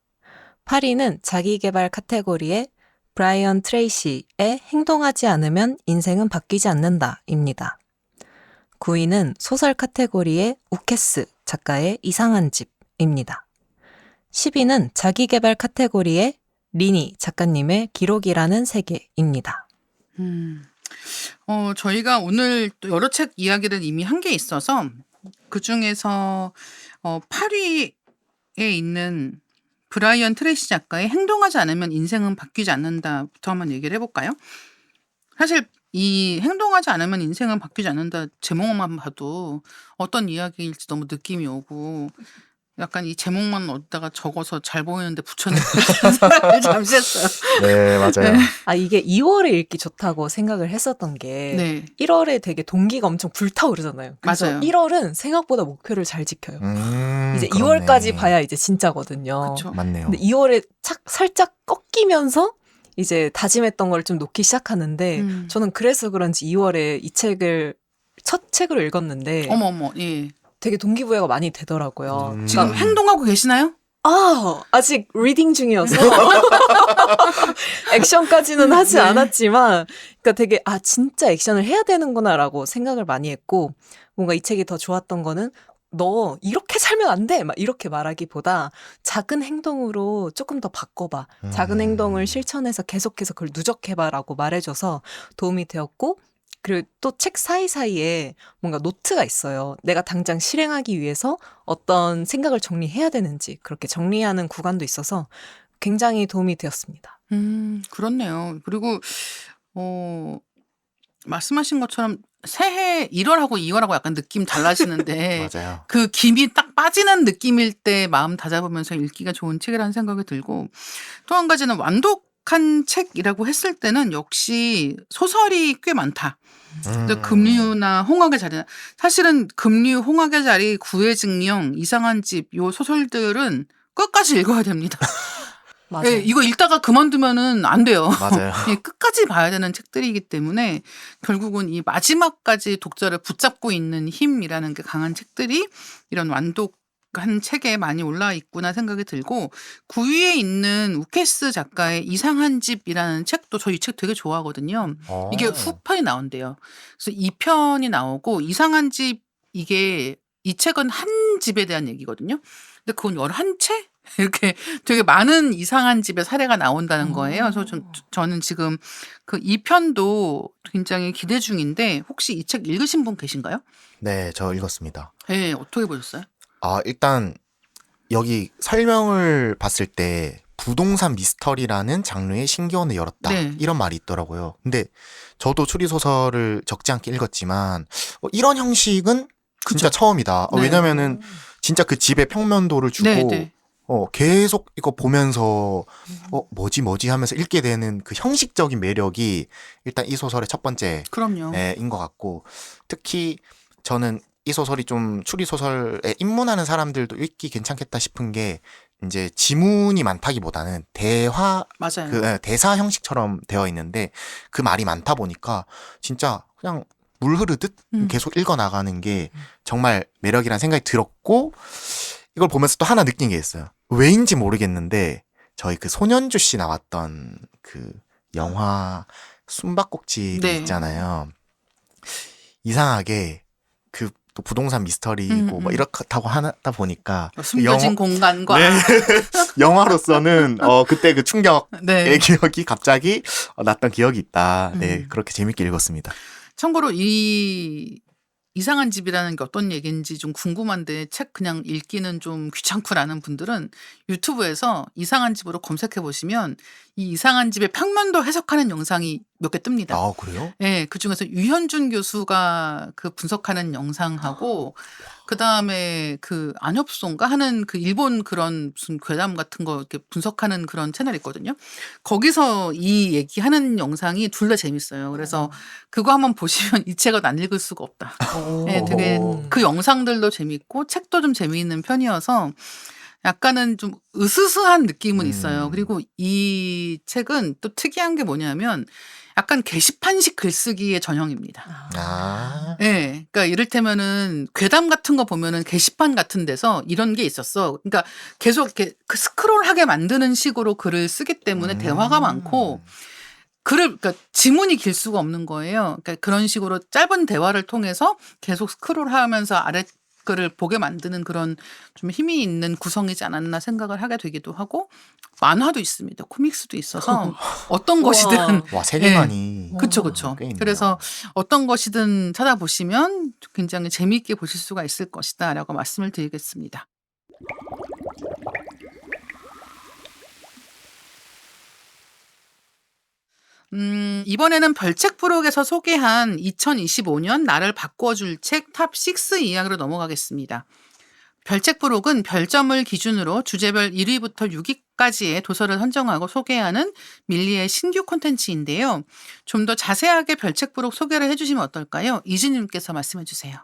8위는 자기계발 카테고리의 브라이언 트레이시의 행동하지 않으면 인생은 바뀌지 않는다입니다. 9위는 소설 카테고리의 우케스 작가의 이상한 집입니다. 10위는 자기계발 카테고리의 리니 작가님의 기록이라는 세계입니다. 저희가 오늘 또 여러 책 이야기를 이미 한 게 있어서 그 중에서 8위에 있는 브라이언 트레이시 작가의 행동하지 않으면 인생은 바뀌지 않는다부터 한번 얘기를 해볼까요? 사실 이 행동하지 않으면 인생은 바뀌지 않는다 제목만 봐도 어떤 이야기일지 너무 느낌이 오고 약간 이 제목만 어디다가 적어서 잘 보이는데 붙여놓은 생각을 잠시 했어요. 네, 맞아요. 네. 이게 2월에 읽기 좋다고 생각을 했었던 게 네. 1월에 되게 동기가 엄청 불타오르잖아요. 그래서 맞아요. 1월은 생각보다 목표를 잘 지켜요. 이제 그렇네. 2월까지 봐야 이제 진짜거든요. 그쵸. 맞네요. 근데 2월에 살짝 꺾이면서 이제 다짐했던 걸 좀 놓기 시작하는데 저는 그래서 그런지 2월에 이 책을 첫 책으로 읽었는데 어머, 예. 되게 동기부여가 많이 되더라고요. 지금 행동하고 계시나요? 아직 리딩 중이어서 액션까지는 하지 네. 않았지만 그러니까 되게 진짜 액션을 해야 되는구나라고 생각을 많이 했고 뭔가 이 책이 더 좋았던 거는 너 이렇게 살면 안 돼! 막 이렇게 말하기보다 작은 행동으로 조금 더 바꿔봐. 작은 행동을 실천해서 계속해서 그걸 누적해봐라고 말해줘서 도움이 되었고 그리고 또 책 사이사이에 뭔가 노트가 있어요. 내가 당장 실행하기 위해서 어떤 생각을 정리해야 되는지 그렇게 정리하는 구간도 있어서 굉장히 도움이 되었습니다. 그렇네요. 그리고 말씀하신 것처럼 새해 1월하고 2월하고 약간 느낌 달라지는데 맞아요. 그 김이 딱 빠지는 느낌일 때 마음 다잡으면서 읽기가 좋은 책이라는 생각이 들고 또 한 가지는 완독한 책이라고 했을 때는 역시 소설이 꽤 많다. 급류나 홍학의 자리 사실은 급류, 홍학의 자리, 구애증명, 이상한 집 요 소설들은 끝까지 읽어야 됩니다. 맞아요. 예, 이거 읽다가 그만두면은 안 돼요. 맞아요. 예, 끝까지 봐야 되는 책들이기 때문에 결국은 이 마지막까지 독자를 붙잡고 있는 힘이라는 게 강한 책들이 이런 완독한 책에 많이 올라와 있구나 생각이 들고 9위에 있는 우케스 작가의 이상한 집이라는 책도 저 이 책 되게 좋아하거든요. 이게 후편이 나온대요. 그래서 2편이 나오고 이상한 집 이게 이 책은 한 집에 대한 얘기거든요. 근데 그건 11채? 이렇게 되게 많은 이상한 집의 사례가 나온다는 거예요. 그래서 저는 지금 그 2편도 굉장히 기대 중인데 혹시 이 책 읽으신 분 계신가요? 네, 저 읽었습니다. 네, 어떻게 보셨어요? 일단 여기 설명을 봤을 때 부동산 미스터리라는 장르의 신기원을 열었다. 네. 이런 말이 있더라고요. 근데 저도 추리소설을 적지 않게 읽었지만 이런 형식은 진짜 처음이다. 네. 왜냐면은 진짜 그 집의 평면도를 주고 네. 계속 이거 보면서 뭐지 하면서 읽게 되는 그 형식적인 매력이 일단 이 소설의 첫 번째인 그럼요. 것 같고 특히 저는 이 소설이 좀 추리소설에 입문하는 사람들도 읽기 괜찮겠다 싶은 게 이제 지문이 많다기보다는 맞아요. 대사 형식처럼 되어 있는데 그 말이 많다 보니까 진짜 그냥 물 흐르듯 계속 읽어나가는 게 정말 매력이라는 생각이 들었고 이걸 보면서 또 하나 느낀 게 있어요. 왜인지 모르겠는데 저희 그 손현주 씨 나왔던 그 영화 숨바꼭질 네. 있잖아요. 이상하게 그 또 부동산 미스터리고 뭐 이렇다고 하다 보니까 숨겨진 공간과 네. 영화로서는 그때 그 충격의 네. 기억이 갑자기 났던 기억이 있다. 네, 그렇게 재밌게 읽었습니다. 참고로 이 이상한 집이라는 게 어떤 얘기인지 좀 궁금한데 책 그냥 읽기는 좀 귀찮고라는 분들은 유튜브에서 이상한 집으로 검색해 보시면 이 이상한 집의 평면도 해석하는 영상이 몇 개 뜹니다. 아, 그래요? 네, 그중에서 유현준 교수가 그 분석하는 영상하고 그다음에 그 안엽소인가 하는 그 일본 그런 무슨 괴담 같은 거 이렇게 분석하는 그런 채널이 있거든요. 거기서 이 얘기하는 영상이 둘 다 재밌어요. 그래서 그거 한번 보시면 이 책은 안 읽을 수가 없다. 네, 되게 그 영상들도 재밌고 책도 좀 재미있는 편이어서 약간은 좀 으스스한 느낌은 있어요. 그리고 이 책은 또 특이한 게 뭐냐면 약간 게시판식 글쓰기의 전형입니다. 아. 네, 그러니까 이를테면은 괴담 같은 거 보면은 게시판 같은 데서 이런 게 있었어. 그러니까 계속 이렇게 그 스크롤하게 만드는 식으로 글을 쓰기 때문에 대화가 많고 그러니까 지문이 길 수가 없는 거예요. 그러니까 그런 식으로 짧은 대화를 통해서 계속 스크롤하면서 아래 글을 보게 만드는 그런 좀 힘이 있는 구성이지 않았나 생각을 하게 되기도 하고 만화도 있습니다. 코믹스도 있어서 어떤 것이든 와, 세계관이. 그쵸, 그쵸. 꽤 있네요. 그래서 어떤 것이든 찾아보시면 굉장히 재미있게 보실 수가 있을 것이다 라고 말씀을 드리겠습니다. 이번에는 별책부록에서 소개한 2025년 나를 바꿔줄 책 탑6 이야기로 넘어가겠습니다. 별책부록은 별점을 기준으로 주제별 1위부터 6위까지의 도서를 선정하고 소개하는 밀리의 신규 콘텐츠인데요. 좀 더 자세하게 별책부록 소개를 해주시면 어떨까요? 이진님께서 말씀해 주세요.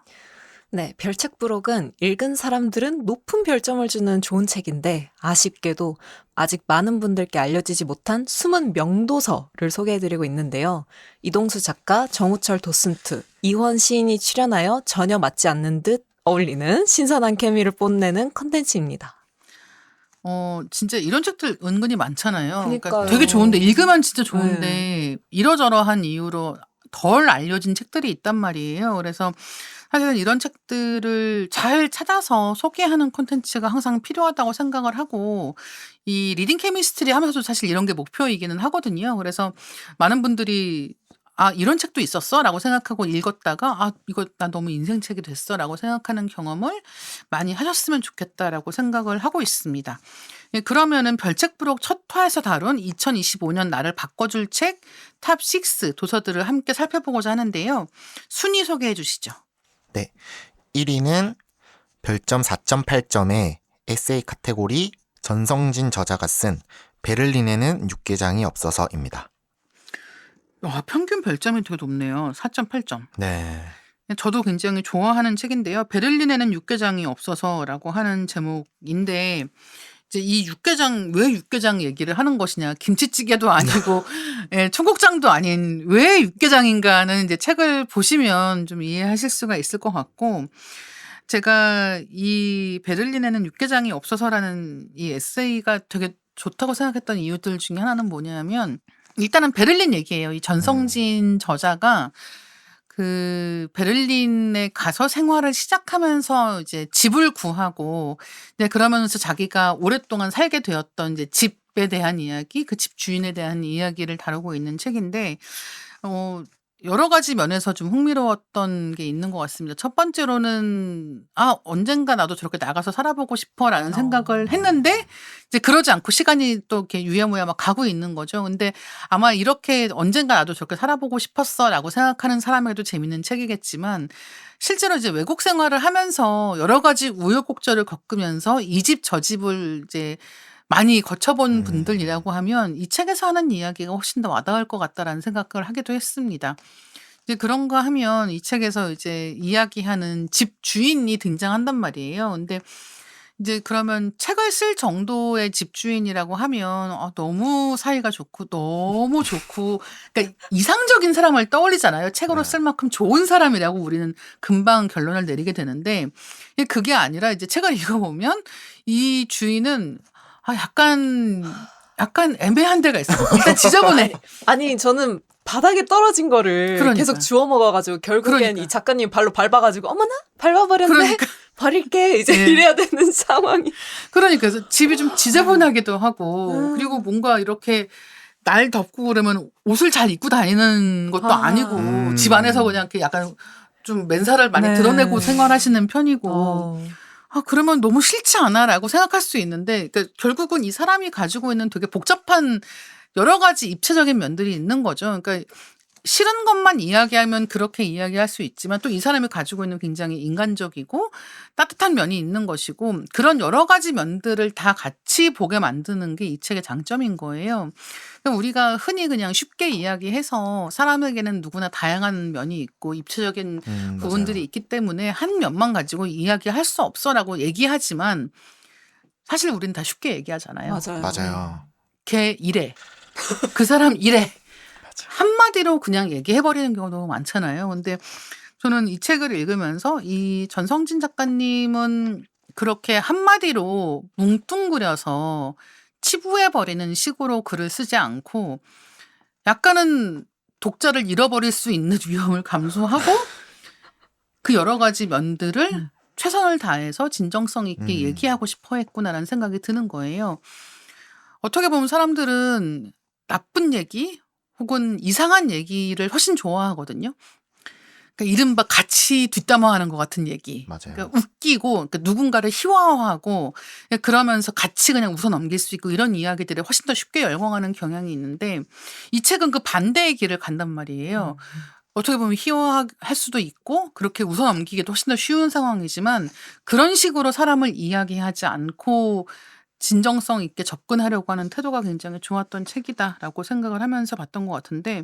네, 별책부록은 읽은 사람들은 높은 별점을 주는 좋은 책인데 아쉽게도 아직 많은 분들께 알려지지 못한 숨은 명도서를 소개해드리고 있는데요. 이동수 작가, 정우철 도슨트, 이원 시인이 출연하여 전혀 맞지 않는 듯 어울리는 신선한 케미를 뽐내는 컨텐츠입니다. 진짜 이런 책들 은근히 많잖아요. 그러니까 그러니까요. 되게 좋은데 읽으면 진짜 좋은데 이러저러한 이유로 덜 알려진 책들이 있단 말이에요. 그래서 사실은 이런 책들을 잘 찾아서 소개하는 콘텐츠가 항상 필요하다고 생각을 하고 이 리딩 케미스트리 하면서도 사실 이런 게 목표이기는 하거든요. 그래서 많은 분들이 아, 이런 책도 있었어? 라고 생각하고 읽었다가 아, 이거 나 너무 인생책이 됐어? 라고 생각하는 경험을 많이 하셨으면 좋겠다라고 생각을 하고 있습니다. 예, 그러면은 별책부록 첫 화에서 다룬 2025년 나를 바꿔줄 책 탑6 도서들을 함께 살펴보고자 하는데요. 순위 소개해 주시죠. 네. 1위는 별점 4.8점의 에세이 카테고리 전성진 저자가 쓴 베를린에는 육개장이 없어서입니다. 와, 평균 별점이 되게 높네요. 4.8점. 네. 저도 굉장히 좋아하는 책인데요. 베를린에는 육개장이 없어서라고 하는 제목인데 이제 이 육개장 왜 육개장 얘기를 하는 것이냐 김치찌개도 아니고 예, 청국장도 아닌 왜 육개장인가는 이제 책을 보시면 좀 이해하실 수가 있을 것 같고 제가 이 베를린에는 육개장이 없어서라는 이 에세이가 되게 좋다고 생각했던 이유들 중에 하나는 뭐냐면 일단은 베를린 얘기예요. 이 전성진 저자가 그 베를린에 가서 생활을 시작하면서 이제 집을 구하고 네, 그러면서 자기가 오랫동안 살게 되었던 이제 집에 대한 이야기, 그 집 주인에 대한 이야기를 다루고 있는 책인데 여러 가지 면에서 좀 흥미로웠던 게 있는 것 같습니다. 첫 번째로는 아, 언젠가 나도 저렇게 나가서 살아보고 싶어라는 생각을 했는데 이제 그러지 않고 시간이 또 이렇게 유야무야 막 가고 있는 거죠. 근데 아마 이렇게 언젠가 나도 저렇게 살아보고 싶었어라고 생각하는 사람에게도 재밌는 책이겠지만 실제로 이제 외국 생활을 하면서 여러 가지 우여곡절을 겪으면서 이 집 저 집을 이제 많이 거쳐본 분들이라고 하면 이 책에서 하는 이야기가 훨씬 더 와닿을 것 같다라는 생각을 하기도 했습니다. 이제 그런가 하면 이 책에서 이제 이야기하는 집 주인이 등장한단 말이에요. 근데 이제 그러면 책을 쓸 정도의 집주인이라고 하면 너무 사이가 좋고 너무 좋고 그러니까 이상적인 사람을 떠올리잖아요. 책으로 쓸 만큼 좋은 사람이라고 우리는 금방 결론을 내리게 되는데 그게 아니라 이제 책을 읽어보면 이 주인은 약간 애매한 데가 있어요. 일단 지저분해. 아니 저는 바닥에 떨어진 거를 그러니까. 계속 주워 먹어가지고 결국엔 그러니까. 이 작가님 발로 밟아가지고 어머나 밟아버렸네 그러니까. 버릴게 이제 네. 이래야 되는 상황이. 그러니까 그래서 집이 좀 지저분하기도 하고 그리고 뭔가 이렇게 날 덥고 그러면 옷을 잘 입고 다니는 것도 아니고 집 안에서 그냥 이렇게 약간 좀 맨살을 많이 네. 드러내고 생활하시는 편이고 어. 그러면 너무 싫지 않아라고 생각할 수 있는데 그러니까 결국은 이 사람이 가지고 있는 되게 복잡한 여러 가지 입체적인 면들이 있는 거죠. 그러니까 싫은 것만 이야기하면 그렇게 이야기할 수 있지만 또 이 사람이 가지고 있는 굉장히 인간적이고 따뜻한 면이 있는 것이고 그런 여러 가지 면들을 다 같이 보게 만드는 게 이 책의 장점인 거예요. 그러니까 우리가 흔히 그냥 쉽게 이야기해서 사람에게는 누구나 다양한 면이 있고 입체적인 부분들이 맞아요. 있기 때문에 한 면만 가지고 이야기할 수 없어라고 얘기하지만 사실 우리는 다 쉽게 얘기하잖아요. 맞아요. 맞아요. 걔 이래. 그 사람 이래. 맞아. 한마디로 그냥 얘기해버리는 경우도 너무 많잖아요. 근데 저는 이 책을 읽으면서 이 전성진 작가님은 그렇게 한마디로 뭉뚱그려서 치부해버리는 식으로 글을 쓰지 않고 약간은 독자를 잃어버릴 수 있는 위험을 감수하고 그 여러 가지 면들을 최선을 다해서 진정성 있게 얘기하고 싶어 했구나라는 생각이 드는 거예요. 어떻게 보면 사람들은 나쁜 얘기 혹은 이상한 얘기를 훨씬 좋아하거든요. 그러니까 이른바 같이 뒷담화하는 것 같은 얘기. 맞아요. 그러니까 웃기고 그러니까 누군가를 희화화하고 그러면서 같이 그냥 웃어 넘길 수 있고 이런 이야기들에 훨씬 더 쉽게 열광하는 경향이 있는데 이 책은 그 반대의 길을 간단 말이에요. 어떻게 보면 희화할 수도 있고 그렇게 웃어 넘기기도 훨씬 더 쉬운 상황이지만 그런 식으로 사람을 이야기하지 않고 진정성 있게 접근하려고 하는 태도가 굉장히 좋았던 책이다라고 생각을 하면서 봤던 것 같은데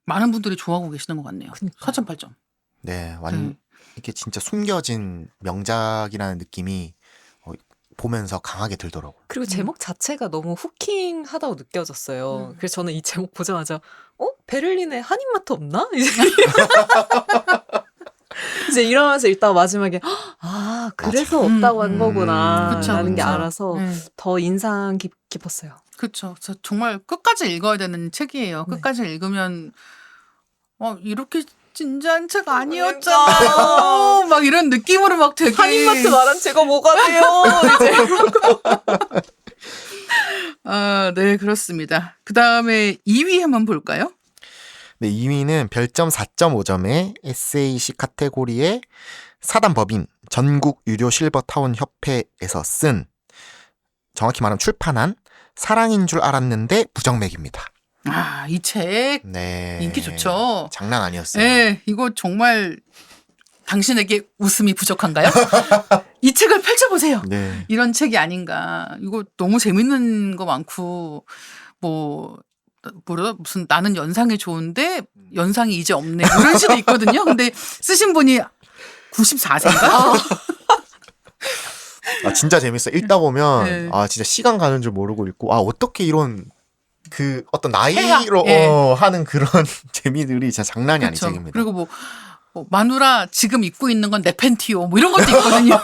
많은 분들이 좋아하고 계시는 것 같네요. 그러니까요. 4.8점. 네, 네. 이게 진짜 숨겨진 명작이라는 느낌이 보면서 강하게 들더라고요. 그리고 제목 자체가 너무 후킹하다고 느껴졌어요. 그래서 저는 이 제목 보자마자 베를린에 한인마트 없나? 이제 이러면서 읽다가 마지막에 그래서 맞아. 없다고 한 거구나 그쵸, 라는 게 그쵸. 알아서 네. 더 인상 깊었어요. 그렇죠. 정말 끝까지 읽어야 되는 책이에요. 네. 끝까지 읽으면 이렇게 진지한 책 아니었잖아요. 막 이런 느낌으로 막 되게 한인마트 말한 제가 뭐가 돼요? 이제 네, 그렇습니다. 그다음에 2위 한번 볼까요? 네, 2위는 별점 4.5점의 에세이식 카테고리의 사단법인 전국 유료 실버타운 협회에서 쓴 정확히 말하면 출판한 사랑인 줄 알았는데 무정맥입니다. 이 책 네. 인기 좋죠. 장난 아니었어요. 네, 이거 정말 당신에게 웃음이 부족한가요? 이 책을 펼쳐보세요. 네. 이런 책이 아닌가. 이거 너무 재밌는 거 많고 무슨 나는 연상이 좋은데 연상이 이제 없네 이런 식도 있거든요. 근데 쓰신 분이 94세인가? 진짜 재밌어. 읽다 보면 네. 진짜 시간 가는 줄 모르고 읽고 어떻게 이런 그 어떤 나이로 해학, 하는 그런 재미들이 진짜 장난이 아닌 그쵸. 책입니다. 그리고 뭐 마누라 지금 입고 있는 건 내 팬티요. 뭐 이런 것도 있거든요.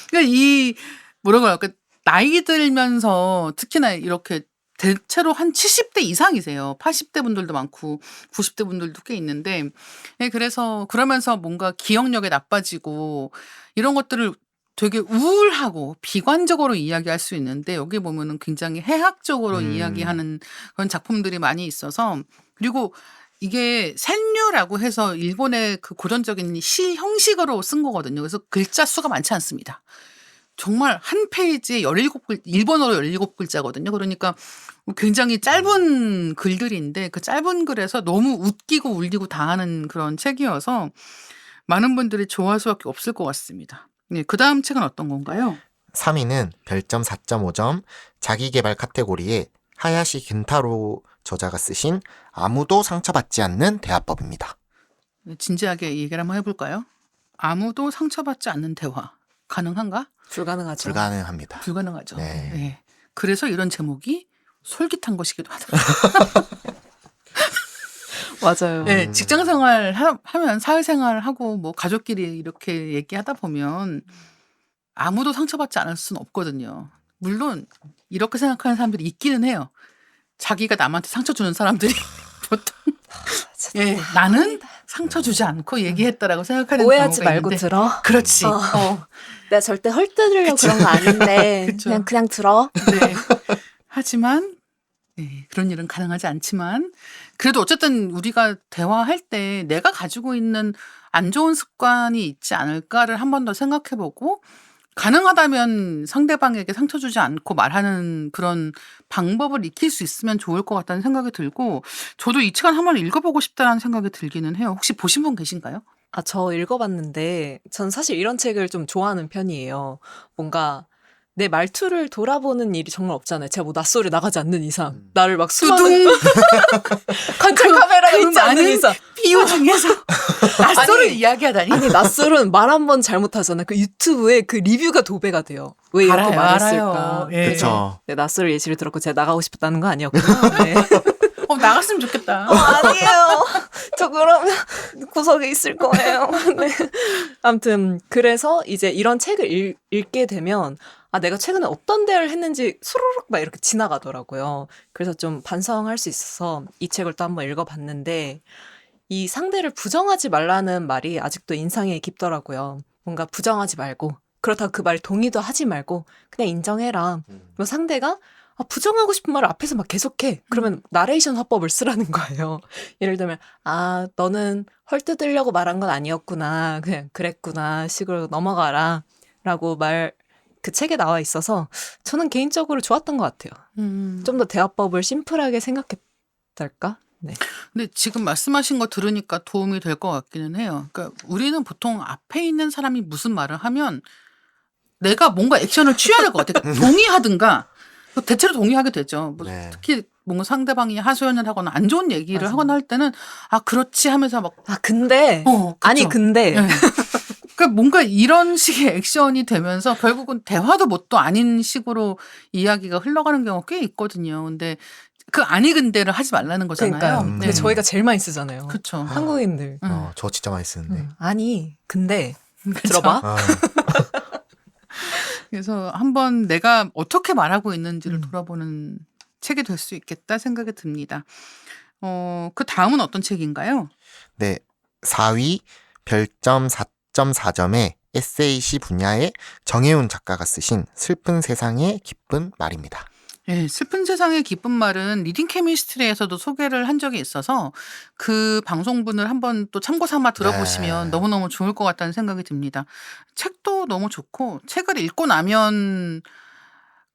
그러니까 이 뭐라고 할까 나이 들면서 특히나 이렇게 대체로 한 70대 이상이세요. 80대 분들도 많고 90대 분들도 꽤 있는데 그래서 그러면서 뭔가 기억력이 나빠지고 이런 것들을 되게 우울하고 비관적으로 이야기할 수 있는데 여기 보면은 굉장히 해학적으로 이야기하는 그런 작품들이 많이 있어서 그리고 이게 센류라고 해서 일본의 그 고전적인 시 형식으로 쓴 거거든요. 그래서 글자 수가 많지 않습니다. 정말 한 페이지에 17글, 일본어로 17글자거든요. 그러니까 굉장히 짧은 글들인데 그 짧은 글에서 너무 웃기고 울리고 다 하는 그런 책이어서 많은 분들이 좋아할 수밖에 없을 것 같습니다. 네, 그 다음 책은 어떤 건가요? 3위는 별점 4.5점 자기계발 카테고리의 하야시 겐타로 저자가 쓰신 아무도 상처받지 않는 대화법입니다. 진지하게 얘기를 한번 해볼까요? 아무도 상처받지 않는 대화. 가능한가? 불가능하죠. 불가능합니다. 불가능하죠. 네. 네. 그래서 이런 제목이 솔깃한 것이기도 하다. 맞아요. 네, 직장 생활 하면 사회생활 하고 뭐 가족끼리 이렇게 얘기하다 보면 아무도 상처받지 않을 수는 없거든요. 물론 이렇게 생각하는 사람들이 있기는 해요. 자기가 남한테 상처 주는 사람들이 보통 나는 상처 주지 않고 얘기했다라고 생각하는 오해하지 경우가 말고 있는데 들어. 그렇지. 내가 절대 헐뜯으려고 그런 거 아닌데 그쵸. 그냥 들어. 네. 하지만 네, 그런 일은 가능하지 않지만 그래도 어쨌든 우리가 대화할 때 내가 가지고 있는 안 좋은 습관이 있지 않을까를 한 번 더 생각해보고 가능하다면 상대방에게 상처 주지 않고 말하는 그런 방법을 익힐 수 있으면 좋을 것 같다는 생각이 들고 저도 이 책을 한번 읽어보고 싶다는 생각이 들기는 해요. 혹시 보신 분 계신가요? 아, 저 읽어봤는데 전 사실 이런 책을 좀 좋아하는 편이에요. 뭔가 내 말투를 돌아보는 일이 정말 없잖아요. 제가 뭐 낯설에 나가지 않는 이상 나를 막 수많은 관찰 카메라가 그 있지 않는 많은 이상 비유 중에서 낯설을 아니, 이야기하다니. 아니 낯설은 말 한 번 잘못하잖아. 그 유튜브에 그 리뷰가 도배가 돼요. 왜 이렇게 알아요, 말했을까. 알아요. 예. 그쵸. 네, 낯설을 예시를 들었고 제가 나가고 싶었다는 거 아니었구나. 네. 나갔으면 좋겠다. 아니에요. 저 그러면 구석에 있을 거예요. 네. 아무튼 그래서 이제 이런 책을 읽게 되면 아 내가 최근에 어떤 대화를 했는지 수르륵 막 이렇게 지나가더라고요. 그래서 좀 반성할 수 있어서 이 책을 또 한번 읽어봤는데 이 상대를 부정하지 말라는 말이 아직도 인상에 깊더라고요. 뭔가 부정하지 말고 그렇다고 그 말 동의도 하지 말고 그냥 인정해라. 뭐 상대가 아, 부정하고 싶은 말을 앞에서 막 계속해. 그러면 나레이션 화법을 쓰라는 거예요. 예를 들면 아 너는 헐뜯으려고 말한 건 아니었구나. 그냥 그랬구나 식으로 넘어가라 라고 그 책에 나와 있어서 저는 개인적으로 좋았던 것 같아요. 좀 더 대화법을 심플하게 생각했달까? 네. 근데 지금 말씀하신 거 들으니까 도움이 될 것 같기는 해요. 그러니까 우리는 보통 앞에 있는 사람이 무슨 말을 하면 내가 뭔가 액션을 취해야 될 것 같아. 동의하든가 대체로 동의하게 되죠. 뭐 네. 특히 뭔가 상대방이 하소연을 하거나 안 좋은 얘기를 맞아. 하거나 할 때는 아 그렇지 하면서 막 아 근데 아니 그쵸. 근데 네. 그러니까 뭔가 이런 식의 액션이 되면서 결국은 대화도 뭣도 아닌 식으로 이야기가 흘러가는 경우가 꽤 있거든요. 근데 그 아니 근데를 하지 말라는 거잖아요. 그러니까요. 네. 근데 저희가 제일 많이 쓰잖아요. 그렇죠. 한국인들. 저 진짜 많이 쓰는데. 아니 근데 그쵸? 들어봐. 아, 그래서 한번 내가 어떻게 말하고 있는지를 돌아보는 책이 될 수 있겠다 생각이 듭니다. 그 다음은 어떤 책인가요? 네. 4위 별점 4.4점의 에세이시 분야의 정혜운 작가가 쓰신 슬픈 세상의 기쁜 말입니다. 네, 슬픈 세상의 기쁜 말은 리딩 케미스트리에서도 소개를 한 적이 있어서 그 방송분을 한번 또 참고 삼아 들어보시면 네. 너무너무 좋을 것 같다는 생각이 듭니다. 책도 너무 좋고 책을 읽고 나면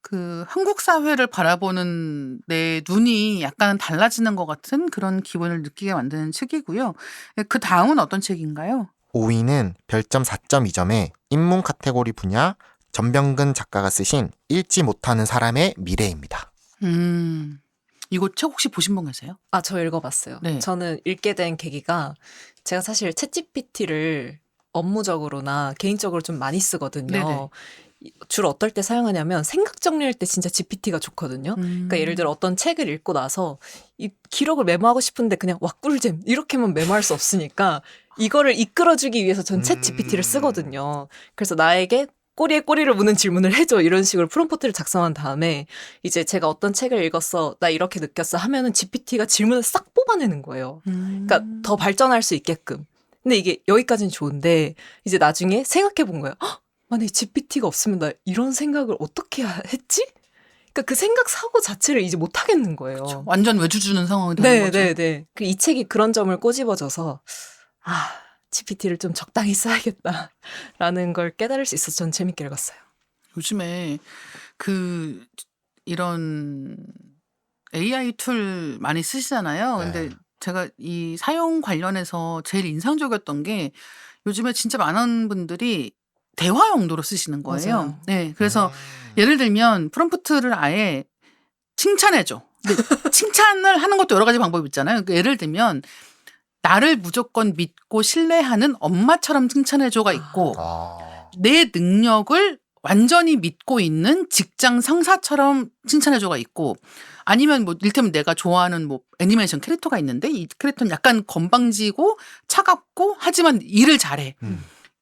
그 한국 사회를 바라보는 내 눈이 약간 달라지는 것 같은 그런 기분을 느끼게 만드는 책이고요. 그 다음은 어떤 책인가요? 5위는 별점 4.2점의 인문 카테고리 분야 전병근 작가가 쓰신 읽지 못하는 사람의 미래입니다. 이거 책 혹시 보신 분 계세요? 아, 저 읽어봤어요. 네. 저는 읽게 된 계기가 제가 사실 챗GPT를 업무적으로나 개인적으로 좀 많이 쓰거든요. 네네. 주로 어떨 때 사용하냐면 생각 정리할 때 진짜 GPT가 좋거든요. 그러니까 예를 들어 어떤 책을 읽고 나서 이 기록을 메모하고 싶은데 그냥 와 꿀잼 이렇게만 메모할 수 없으니까 이거를 이끌어주기 위해서 전 챗GPT를 쓰거든요. 그래서 나에게 꼬리에 꼬리를 무는 질문을 해줘 이런 식으로 프롬프트를 작성한 다음에 이제 제가 어떤 책을 읽었어 나 이렇게 느꼈어 하면은 GPT가 질문을 싹 뽑아내는 거예요. 그러니까 더 발전할 수 있게끔. 근데 이게 여기까지는 좋은데 이제 나중에 생각해 본 거예요. 헉, 만약에 GPT가 없으면 나 이런 생각을 어떻게 했지? 그러니까 그 생각 사고 자체를 이제 못 하겠는 거예요. 완전 외주 주는 상황이 되는 거죠. 네. 이 책이 그런 점을 꼬집어줘서 GPT를 좀 적당히 써야겠다라는 걸 깨달을 수 있어서 전 재밌게 읽었어요. 요즘에 이런 AI 툴 많이 쓰시잖아요. 근데 네. 제가 이 사용 관련해서 제일 인상적이었던 게 요즘에 진짜 많은 분들이 대화 용도로 쓰시는 거예요. 맞아요. 네. 그래서 예를 들면 프롬프트를 아예 칭찬해줘. 근데 칭찬을 하는 것도 여러 가지 방법이 있잖아요. 그러니까 예를 들면 나를 무조건 믿고 신뢰하는 엄마처럼 칭찬해줘가 있고 내 능력을 완전히 믿고 있는 직장 상사처럼 칭찬해줘가 있고 아니면 뭐 이를테면 내가 좋아하는 뭐 애니메이션 캐릭터가 있는데 이 캐릭터는 약간 건방지고 차갑고 하지만 일을 잘해.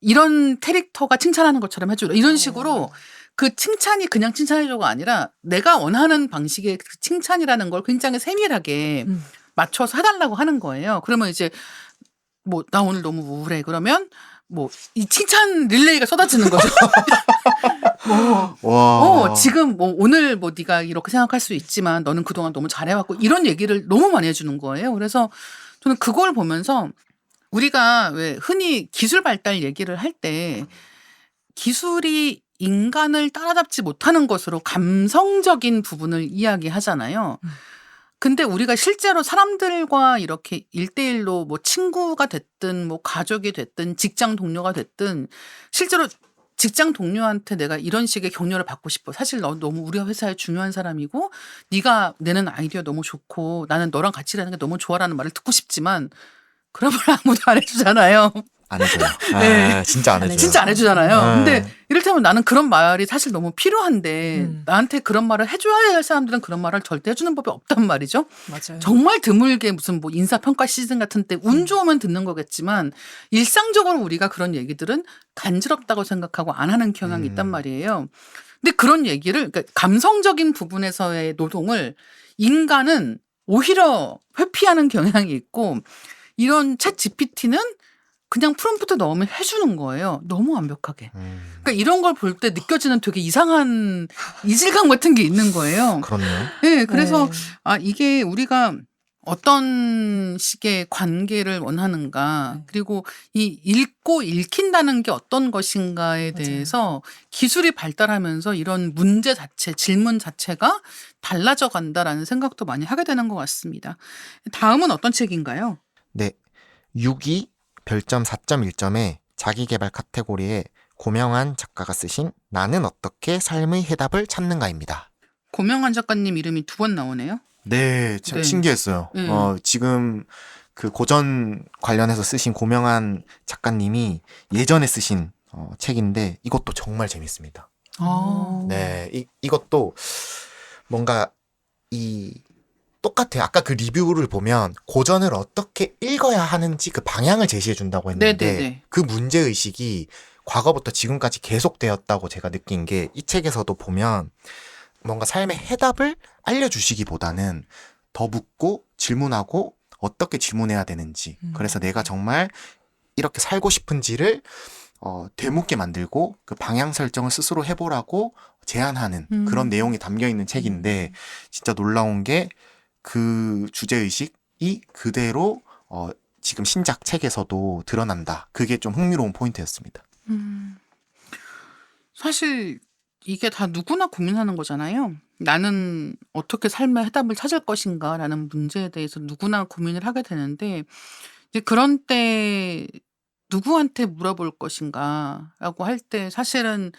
이런 캐릭터가 칭찬하는 것처럼 해줘. 이런 식으로 그 칭찬이 그냥 칭찬해줘가 아니라 내가 원하는 방식의 그 칭찬이라는 걸 굉장히 세밀하게 맞춰서 해달라고 하는 거예요. 그러면 이제 뭐 나 오늘 너무 우울해. 그러면 뭐 이 칭찬 릴레이가 쏟아지는 거죠. 와. 지금 뭐 오늘 뭐 네가 이렇게 생각할 수 있지만 너는 그동안 너무 잘해왔고 이런 얘기를 너무 많이 해주는 거예요. 그래서 저는 그걸 보면서 우리가 왜 흔히 기술 발달 얘기를 할 때 기술이 인간을 따라잡지 못하는 것으로 감성적인 부분을 이야기하잖아요. 근데 우리가 실제로 사람들과 이렇게 1대1로 뭐 친구가 됐든 뭐 가족이 됐든 직장 동료가 됐든 실제로 직장 동료한테 내가 이런 식의 격려를 받고 싶어. 사실 너 너무 우리 회사에 중요한 사람이고 네가 내는 아이디어 너무 좋고 나는 너랑 같이 일하는 게 너무 좋아라는 말을 듣고 싶지만 그런 말 아무도 안 해주잖아요. 안 해줘요. 네. 진짜 안 해줘요. 진짜 안 해주잖아요. 네. 근데 이를테면 나는 그런 말이 사실 너무 필요한데 나한테 그런 말을 해줘야 할 사람들은 그런 말을 절대 해주는 법이 없단 말이죠. 맞아요. 정말 드물게 무슨 뭐 인사평가 시즌 같은 때 운 좋으면 듣는 거겠지만 일상적으로 우리가 그런 얘기들은 간지럽다고 생각하고 안 하는 경향이 있단 말이에요. 근데 그런 얘기를 그러니까 감성적인 부분에서의 노동을 인간은 오히려 회피하는 경향이 있고 이런 챗 GPT는 그냥 프롬프트 넣으면 해주는 거예요. 너무 완벽하게. 그러니까 이런 걸 볼 때 느껴지는 되게 이상한 이질감 같은 게 있는 거예요. 그렇네요. 네, 그래서 네. 이게 우리가 어떤 식의 관계를 원하는가, 네. 그리고 이 읽고 읽힌다는 게 어떤 것인가에 맞아요. 대해서 기술이 발달하면서 이런 문제 자체, 질문 자체가 달라져 간다라는 생각도 많이 하게 되는 것 같습니다. 다음은 어떤 책인가요? 네. 6위 별점 4.1점의 자기계발 카테고리에 고명한 작가가 쓰신 나는 어떻게 삶의 해답을 찾는가입니다. 고명환 작가님 이름이 2번 나오네요. 네, 참 네. 신기했어요. 네. 지금 그 고전 관련해서 쓰신 고명한 작가님이 예전에 쓰신 책인데 이것도 정말 재밌습니다. 아. 네, 이것도 뭔가 똑같아요. 아까 그 리뷰를 보면 고전을 어떻게 읽어야 하는지 그 방향을 제시해 준다고 했는데 네네네. 그 문제의식이 과거부터 지금까지 계속되었다고 제가 느낀 게 이 책에서도 보면 뭔가 삶의 해답을 알려주시기보다는 더 묻고 질문하고 어떻게 질문해야 되는지 그래서 내가 정말 이렇게 살고 싶은지를 되묻게 만들고 그 방향 설정을 스스로 해보라고 제안하는 그런 내용이 담겨 있는 책인데 진짜 놀라운 게 그 주제의식이 그대로 지금 신작 책에서도 드러난다. 그게 좀 흥미로운 포인트였습니다. 사실 이게 다 누구나 고민하는 거잖아요. 나는 어떻게 삶의 해답을 찾을 것인가라는 문제에 대해서 누구나 고민을 하게 되는데 이제 그런 때 누구한테 물어볼 것인가라고 할 때 사실은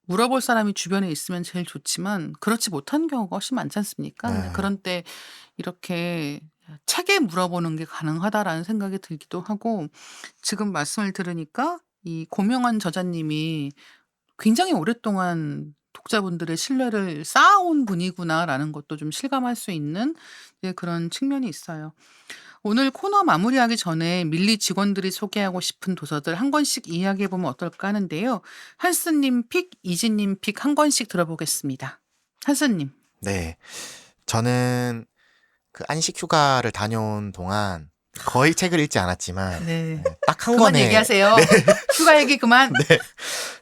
물어볼 사람이 주변에 있으면 제일 좋지만 그렇지 못한 경우가 훨씬 많지 않습니까? 네. 그런 때 이렇게 책에 물어보는 게 가능하다라는 생각이 들기도 하고 지금 말씀을 들으니까 이 고명환 저자님이 굉장히 오랫동안 독자분들의 신뢰를 쌓아온 분이구나라는 것도 좀 실감할 수 있는 그런 측면이 있어요. 오늘 코너 마무리하기 전에 밀리 직원들이 소개하고 싶은 도서들 한 권씩 이야기해보면 어떨까 하는데요. 한스님 픽, 이진님 픽 한 권씩 들어보겠습니다. 한스님. 네. 저는 그 안식 휴가를 다녀온 동안 거의 책을 읽지 않았지만 네. 딱 한 그만 권의 얘기하세요. 휴가 얘기 그만.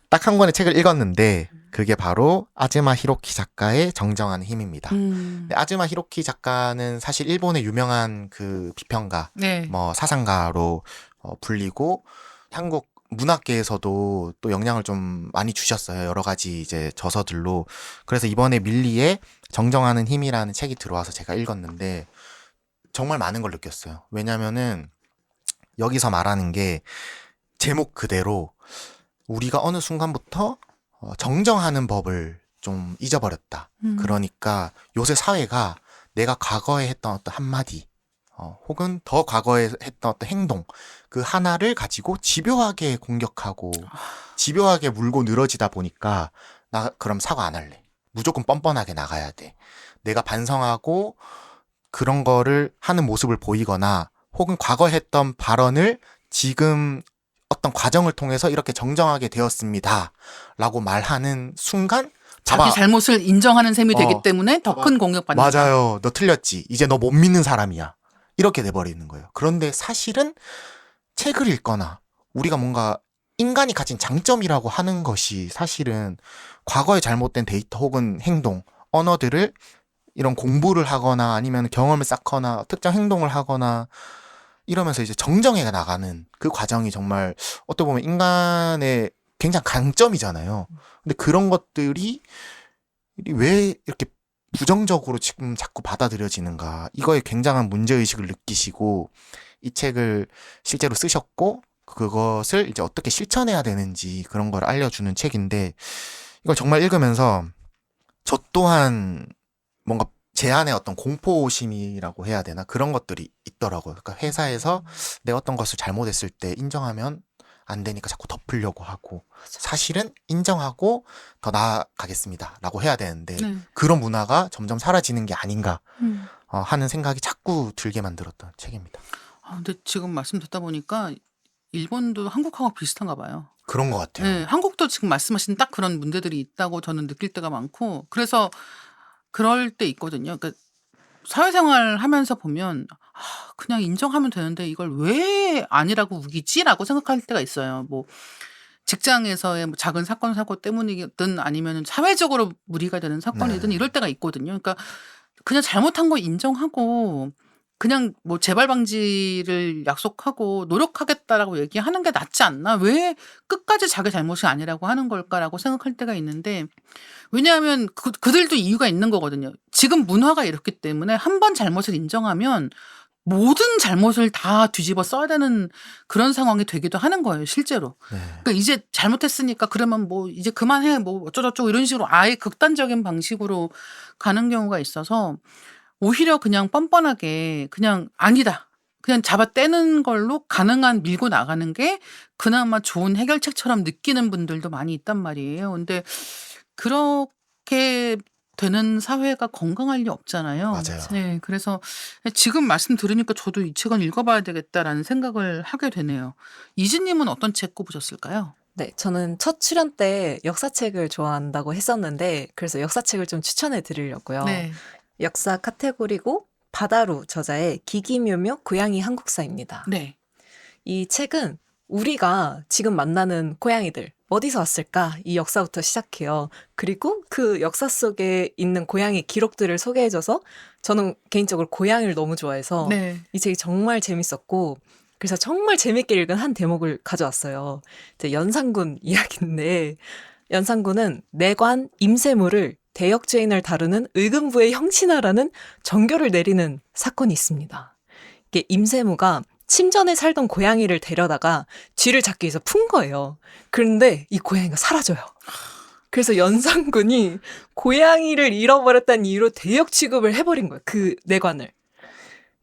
딱 한 권의 책을 읽었는데 그게 바로 아즈마 히로키 작가의 정정하는 힘입니다. 근데 아즈마 히로키 작가는 사실 일본의 유명한 그 비평가, 네. 뭐 사상가로 불리고 한국 문학계에서도 또 영향을 좀 많이 주셨어요. 여러 가지 이제 저서들로. 그래서 이번에 밀리의 정정하는 힘이라는 책이 들어와서 제가 읽었는데 정말 많은 걸 느꼈어요. 왜냐면은 여기서 말하는 게 제목 그대로 우리가 어느 순간부터 정정하는 법을 좀 잊어버렸다. 그러니까 요새 사회가 내가 과거에 했던 어떤 한마디 혹은 더 과거에 했던 어떤 행동 그 하나를 가지고 집요하게 공격하고 집요하게 물고 늘어지다 보니까 나 그럼 사과 안 할래. 무조건 뻔뻔하게 나가야 돼. 내가 반성하고 그런 거를 하는 모습을 보이거나 혹은 과거에 했던 발언을 지금 어떤 과정을 통해서 이렇게 정정하게 되었습니다. 라고 말하는 순간 자기 잘못을 인정하는 셈이 되기 때문에 더 큰 봐봐. 공격받는다. 맞아요. 너 틀렸지. 이제 너 못 믿는 사람이야. 이렇게 돼버리는 거예요. 그런데 사실은 책을 읽거나 우리가 뭔가 인간이 가진 장점이라고 하는 것이 사실은 과거에 잘못된 데이터 혹은 행동, 언어들을 이런 공부를 하거나 아니면 경험을 쌓거나 특정 행동을 하거나 이러면서 이제 정정해 나가는 그 과정이 정말 어떻게 보면 인간의 굉장히 강점이잖아요. 근데 그런 것들이 왜 이렇게 부정적으로 지금 자꾸 받아들여지는가. 이거에 굉장한 문제의식을 느끼시고 이 책을 실제로 쓰셨고 그것을 이제 어떻게 실천해야 되는지 그런 걸 알려주는 책인데 이걸 정말 읽으면서 저 또한 뭔가 제 안에 어떤 공포심이라고 해야 되나 그런 것들이 있더라고요. 그러니까 회사에서 내가 어떤 것을 잘못했을 때 인정하면 안 되니까 자꾸 덮으려고 하고 사실은 인정하고 더 나아가겠습니다 라고 해야 되는데 네. 그런 문화가 점점 사라지는 게 아닌가 하는 생각이 자꾸 들게 만들었던 책입니다. 근데 지금 말씀 듣다 보니까 일본도 한국하고 비슷한가 봐요. 그런 것 같아요. 네, 한국도 지금 말씀하신 딱 그런 문제들이 있다고 저는 느낄 때가 많고 그래서 그럴 때 있거든요. 그러니까 사회생활 하면서 보면 그냥 인정하면 되는데 이걸 왜 아니라고 우기지라고 생각할 때가 있어요. 뭐 직장에서의 뭐 작은 사건 사고 때문이든 아니면 사회적으로 무리가 되는 사건이든 네. 이럴 때가 있거든요. 그러니까 그냥 잘못한 거 인정하고 그냥 뭐 재발 방지를 약속하고 노력하겠다라고 얘기하는 게 낫지 않나? 왜 끝까지 자기 잘못이 아니라고 하는 걸까라고 생각할 때가 있는데 왜냐하면 그들도 이유가 있는 거거든요. 지금 문화가 이렇기 때문에 한 번 잘못을 인정하면 모든 잘못을 다 뒤집어 써야 되는 그런 상황이 되기도 하는 거예요, 실제로. 네. 그러니까 이제 잘못했으니까 그러면 뭐 이제 그만해 뭐 어쩌고저쩌고 이런 식으로 아예 극단적인 방식으로 가는 경우가 있어서 오히려 그냥 뻔뻔하게 그냥 아니다. 그냥 잡아떼는 걸로 가능한 밀고 나가는 게 그나마 좋은 해결책처럼 느끼는 분들도 많이 있단 말이에요. 근데 그렇게 되는 사회가 건강할 리 없잖아요. 맞아요. 네, 그래서 지금 말씀 들으니까 저도 이 책은 읽어봐야 되겠다라는 생각을 하게 되네요. 이진님은 어떤 책 꼽으셨을까요? 네, 저는 첫 출연 때 역사책을 좋아한다고 했었는데 그래서 역사책을 좀 추천해 드리려고요. 네. 역사 카테고리고 바다루 저자의 기기묘묘 고양이 한국사입니다. 네. 이 책은 우리가 지금 만나는 고양이들 어디서 왔을까? 이 역사부터 시작해요. 그리고 그 역사 속에 있는 고양이 기록들을 소개해줘서 저는 개인적으로 고양이를 너무 좋아해서 네. 이 책이 정말 재밌었고 그래서 정말 재밌게 읽은 한 대목을 가져왔어요. 이제 연산군 이야기인데 연산군은 내관 임세무를 대역죄인을 다루는 의금부의 형신하라는 정교를 내리는 사건이 있습니다. 이게 임세무가 침전에 살던 고양이를 데려다가 쥐를 잡기 위해서 푼 거예요. 그런데 이 고양이가 사라져요. 그래서 연산군이 고양이를 잃어버렸다는 이유로 대역 취급을 해버린 거예요. 그 내관을.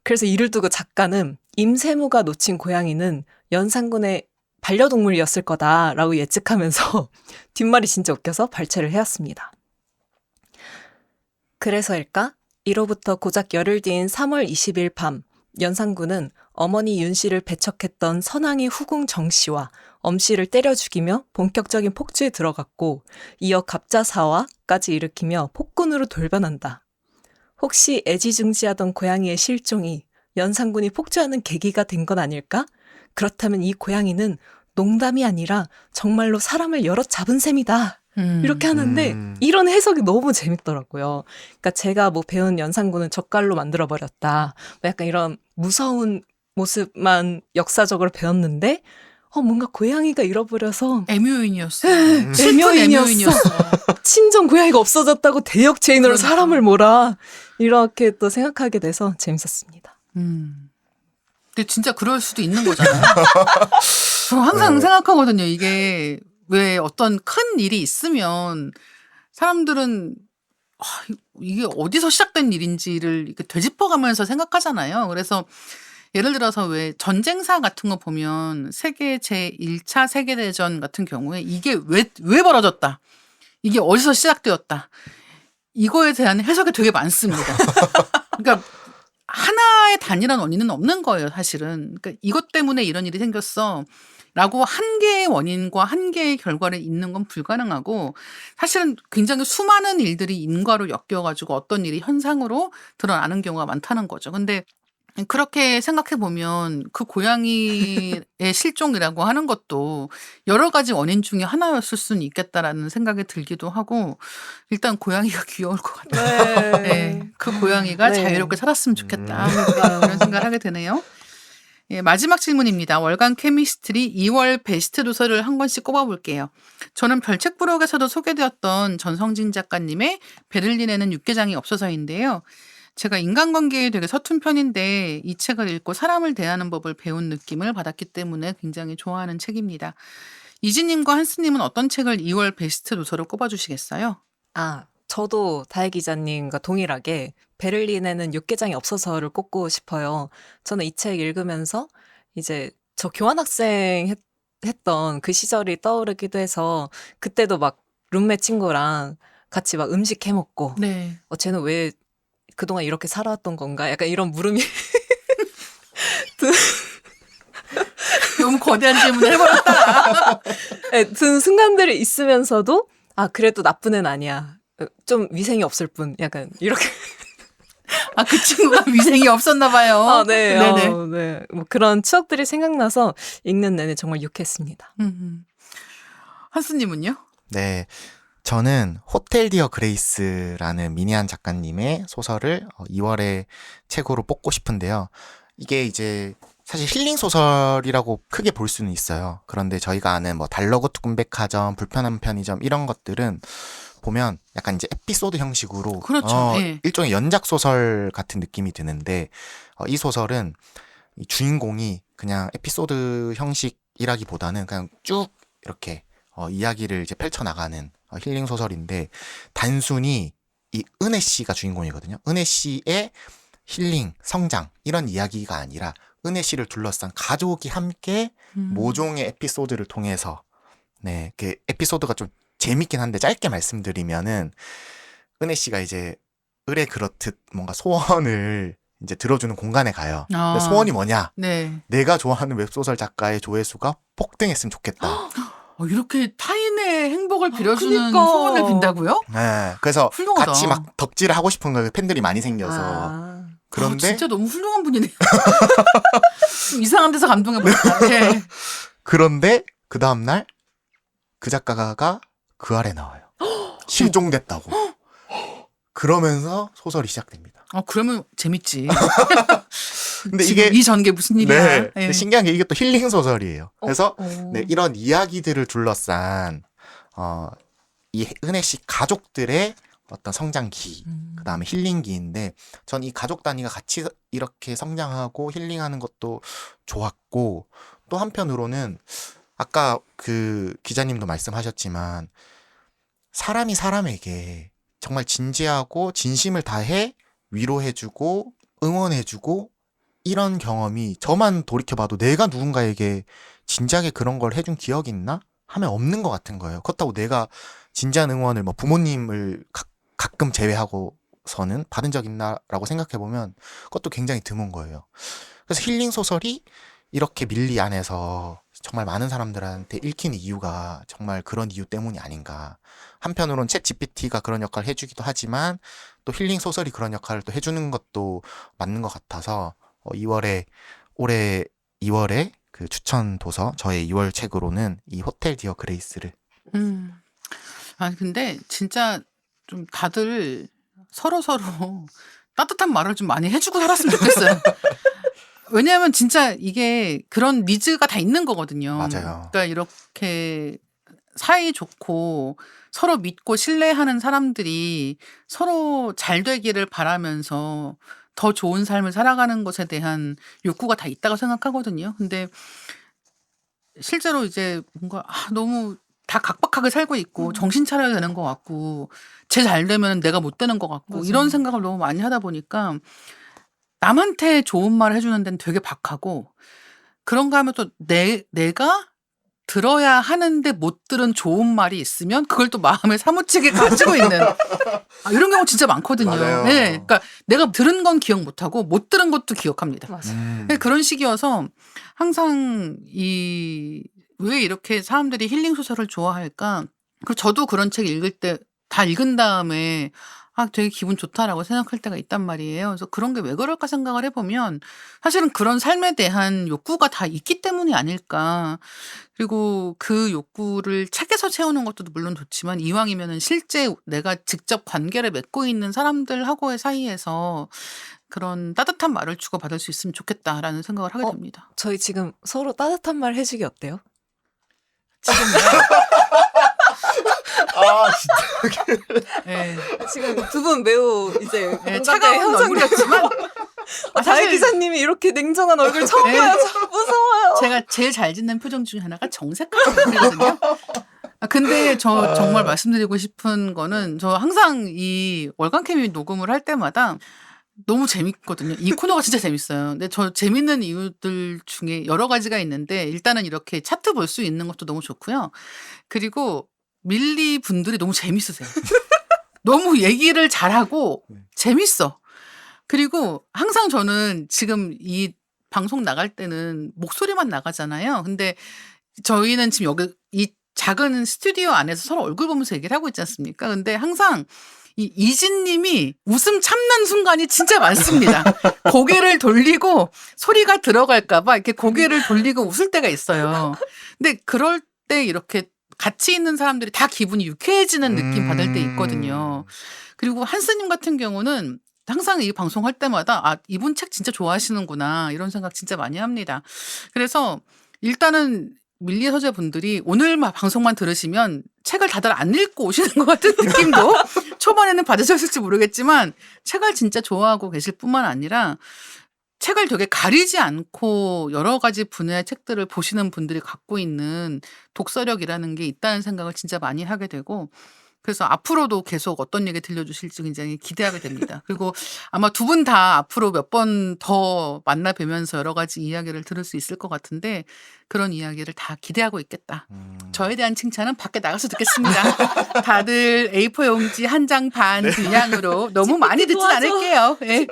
그래서 이를 두고 작가는 임세무가 놓친 고양이는 연산군의 반려동물이었을 거다라고 예측하면서 뒷말이 진짜 웃겨서 발췌를 해왔습니다. 그래서일까? 이로부터 고작 열흘 뒤인 3월 20일 밤 연산군은 어머니 윤 씨를 배척했던 선왕의 후궁 정 씨와 엄 씨를 때려 죽이며 본격적인 폭주에 들어갔고 이어 갑자사화까지 일으키며 폭군으로 돌변한다. 혹시 애지중지하던 고양이의 실종이 연산군이 폭주하는 계기가 된 건 아닐까? 그렇다면 이 고양이는 농담이 아니라 정말로 사람을 여럿 잡은 셈이다. 이렇게 하는데 이런 해석이 너무 재밌더라고요. 그러니까 제가 뭐 배운 연산군은 젓갈로 만들어버렸다. 뭐 약간 이런 무서운 모습만 역사적으로 배웠는데 뭔가 고양이가 잃어버려서 애묘인이었어. 애묘인이었어. 친정 고양이가 없어졌다고 대역죄인으로 그러니까. 사람을 몰아. 이렇게 또 생각하게 돼서 재밌었습니다. 근데 진짜 그럴 수도 있는 거잖아요. 저 항상 생각하거든요. 이게 왜 어떤 큰 일이 있으면 사람들은 이게 어디서 시작된 일인지를 이렇게 되짚어가면서 생각하잖아요. 그래서 예를 들어서 왜 전쟁사 같은 거 보면 세계 제1차 세계대전 같은 경우에 이게 왜 벌어졌다. 이게 어디서 시작되었다. 이거에 대한 해석이 되게 많습니다. 그러니까 하나의 단일한 원인은 없는 거예요, 사실은. 그러니까 이것 때문에 이런 일이 생겼어. 라고 한 개의 원인과 한 개의 결과를 잇는 건 불가능하고 사실은 굉장히 수많은 일들이 인과로 엮여가지고 어떤 일이 현상으로 드러나는 경우가 많다는 거죠. 근데 그렇게 생각해 보면 그 고양이의 실종이라고 하는 것도 여러 가지 원인 중에 하나였을 수는 있겠다라는 생각이 들기도 하고 일단 고양이가 귀여울 것 같아요. 네, 그 고양이가 네. 자유롭게 살았으면 좋겠다. 그러니까요. 그런 생각을 하게 되네요. 예, 마지막 질문입니다. 월간 케미스트리 2월 베스트 도서를 한 권씩 꼽아볼게요. 저는 별책 부록에서도 소개되었던 전성진 작가님의 베를린에는 육개장이 없어서인데요. 제가 인간관계에 되게 서툰 편인데 이 책을 읽고 사람을 대하는 법을 배운 느낌을 받았기 때문에 굉장히 좋아하는 책입니다. 이지님과 한스님은 어떤 책을 2월 베스트 도서로 꼽아주시겠어요? 아, 저도 다혜 기자님과 동일하게 베를린에는 육개장이 없어서를 꼽고 싶어요. 저는 이 책 읽으면서 이제 저 교환학생 했던 그 시절이 떠오르기도 해서 그때도 막 룸메 친구랑 같이 막 음식 해 먹고 네. 쟤는 왜 그동안 이렇게 살아왔던 건가? 약간 이런 물음이 너무 거대한 질문을 해버렸다. 네, 든 순간들이 있으면서도 아 그래도 나쁜 애는 아니야. 좀 위생이 없을 뿐. 약간 이렇게. 아, 그 친구가 위생이 없었나 봐요. 아, 네. 네네. 네. 뭐 그런 추억들이 생각나서 읽는 내내 정말 유쾌했습니다. 한스님은요? 네. 저는 호텔 디어 그레이스라는 미니한 작가님의 소설을 2월에 책으로 뽑고 싶은데요. 이게 이제 사실 힐링 소설이라고 크게 볼 수는 있어요. 그런데 저희가 아는 뭐 달러구 특군백화점, 불편한 편의점 이런 것들은 보면 약간 이제 에피소드 형식으로 그렇죠. 예. 일종의 연작 소설 같은 느낌이 드는데 이 소설은 이 주인공이 그냥 에피소드 형식이라기보다는 그냥 쭉 이렇게 이야기를 이제 펼쳐나가는 힐링 소설인데 단순히 이 은혜 씨가 주인공이거든요. 은혜 씨의 힐링, 성장 이런 이야기가 아니라 은혜 씨를 둘러싼 가족이 함께 모종의 에피소드를 통해서 네, 그 에피소드가 좀 재밌긴 한데 짧게 말씀드리면은 은혜 씨가 이제 을에 그렇듯 뭔가 소원을 이제 들어주는 공간에 가요. 근데 소원이 뭐냐? 네. 내가 좋아하는 웹소설 작가의 조회수가 폭등했으면 좋겠다. 이렇게 타인의 행복을 빌어주는 그니까. 소원을 빈다고요? 네, 그래서 훌륭하다. 같이 막 덕질을 하고 싶은 거예요. 팬들이 많이 생겨서. 아, 그런데 진짜 너무 훌륭한 분이네요. 좀 이상한 데서 감동해버렸다. 네. 그런데 그 다음날 그 작가가 그 아래 나와요. 실종됐다고. 그러면서 소설이 시작됩니다. 그러면 재밌지. 근데 지금 이게 이 전개 무슨 일이야? 네, 예. 근데 신기한 게 이게 또 힐링 소설이에요. 그래서 네, 이 이런 이야기들을 둘러싼 이 은혜 씨 가족들의 어떤 성장기, 그 다음에 힐링기인데 전 이 가족 단위가 같이 이렇게 성장하고 힐링하는 것도 좋았고 또 한편으로는 아까 그 기자님도 말씀하셨지만 사람이 사람에게 정말 진지하고 진심을 다해 위로해주고 응원해주고 이런 경험이 저만 돌이켜봐도 내가 누군가에게 진지하게 그런 걸 해준 기억이 있나? 하면 없는 것 같은 거예요. 그렇다고 내가 진지한 응원을 뭐 부모님을 가끔 제외하고서는 받은 적 있나라고 생각해보면 그것도 굉장히 드문 거예요. 그래서 힐링 소설이 이렇게 밀리 안에서 정말 많은 사람들한테 읽히는 이유가 정말 그런 이유 때문이 아닌가. 한편으로는 챗 GPT가 그런 역할을 해주기도 하지만 또 힐링 소설이 그런 역할을 또 해주는 것도 맞는 것 같아서 올해 2월에 그 추천 도서 저의 2월 책으로는 이 호텔 디어 그레이스를. 근데 진짜 좀 다들 서로서로 따뜻한 말을 좀 많이 해주고 살았으면 좋겠어요. 왜냐하면 진짜 이게 그런 니즈가 다 있는 거거든요. 맞아요. 그러니까 이렇게 사이 좋고 서로 믿고 신뢰하는 사람들이 서로 잘 되기를 바라면서 더 좋은 삶을 살아가는 것에 대한 욕구가 다 있다고 생각하거든요. 근데 실제로 이제 뭔가 너무 다 각박하게 살고 있고 정신 차려야 되는 것 같고 쟤 잘 되면 내가 못 되는 것 같고 맞아요. 이런 생각을 너무 많이 하다 보니까 남한테 좋은 말을 해주는 데는 되게 박하고 그런가 하면 또 내가 들어야 하는데 못 들은 좋은 말이 있으면 그걸 또 마음에 사무치게 가지고 있는 이런 경우 진짜 많거든요. 맞아요. 네, 그러니까 내가 들은 건 기억 못하고 못 들은 것도 기억합니다. 맞아요. 그런 식이어서 항상 왜 이렇게 사람들이 힐링 소설을 좋아할까? 그리고 저도 그런 책 읽을 때 다 읽은 다음에 되게 기분 좋다라고 생각할 때가 있단 말이에요. 그래서 그런 게 왜 그럴까 생각을 해보면 사실은 그런 삶에 대한 욕구가 다 있기 때문이 아닐까. 그리고 그 욕구를 책에서 채우는 것도 물론 좋지만 이왕이면은 실제 내가 직접 관계를 맺고 있는 사람들하고의 사이에서 그런 따뜻한 말을 주고받을 수 있으면 좋겠다라는 생각을 하게 됩니다. 저희 지금 서로 따뜻한 말 해주기 어때요? 아, 진짜. 네. 지금 두 분 매우 이제 네, 공감대 차가운 형성돼. 얼굴이었지만 다혜 사실 기자님이 이렇게 냉정한 얼굴 처음 네. 봐요. 저 무서워요. 제가 제일 잘 짓는 표정 중에 하나가 정색하는 얼굴이거든요. 근데 저 정말 말씀드리고 싶은 거는 저 항상 이 월간 케미 녹음을 할 때마다 너무 재밌거든요. 이 코너가 진짜 재밌어요. 근데 저 재밌는 이유들 중에 여러 가지가 있는데 일단은 이렇게 차트 볼 수 있는 것도 너무 좋고요. 그리고 밀리 분들이 너무 재밌으세요. 너무 얘기를 잘하고 재밌어. 그리고 항상 저는 지금 이 방송 나갈 때는 목소리만 나가잖아요. 근데 저희는 지금 여기 이 작은 스튜디오 안에서 서로 얼굴 보면서 얘기를 하고 있지 않습니까? 근데 항상 이 이진님이 웃음 참는 순간이 진짜 많습니다. 고개를 돌리고 소리가 들어갈까봐 이렇게 고개를 돌리고 웃을 때가 있어요. 근데 그럴 때 이렇게 같이 있는 사람들이 다 기분이 유쾌해지는 느낌 받을 때 있거든요. 그리고 한스님 같은 경우는 항상 이 방송할 때마다 이분 책 진짜 좋아하시는구나 이런 생각 진짜 많이 합니다. 그래서 일단은 밀리 서재분들이 오늘 방송만 들으시면 책을 다들 안 읽고 오시는 것 같은 느낌도 초반에는 받으셨을지 모르겠지만 책을 진짜 좋아하고 계실 뿐만 아니라 책을 되게 가리지 않고 여러 가지 분야의 책들을 보시는 분들이 갖고 있는 독서력이라는 게 있다는 생각을 진짜 많이 하게 되고 그래서 앞으로도 계속 어떤 얘기 들려주실지 굉장히 기대하게 됩니다. 그리고 아마 두 분 다 앞으로 몇 번 더 만나 뵈면서 여러 가지 이야기를 들을 수 있을 것 같은데 그런 이야기를 다 기대하고 있겠다. 저에 대한 칭찬은 밖에 나가서 듣겠습니다. 다들 A4 용지 한 장 반 분량으로 너무 많이 듣진 도와줘. 않을게요. 네.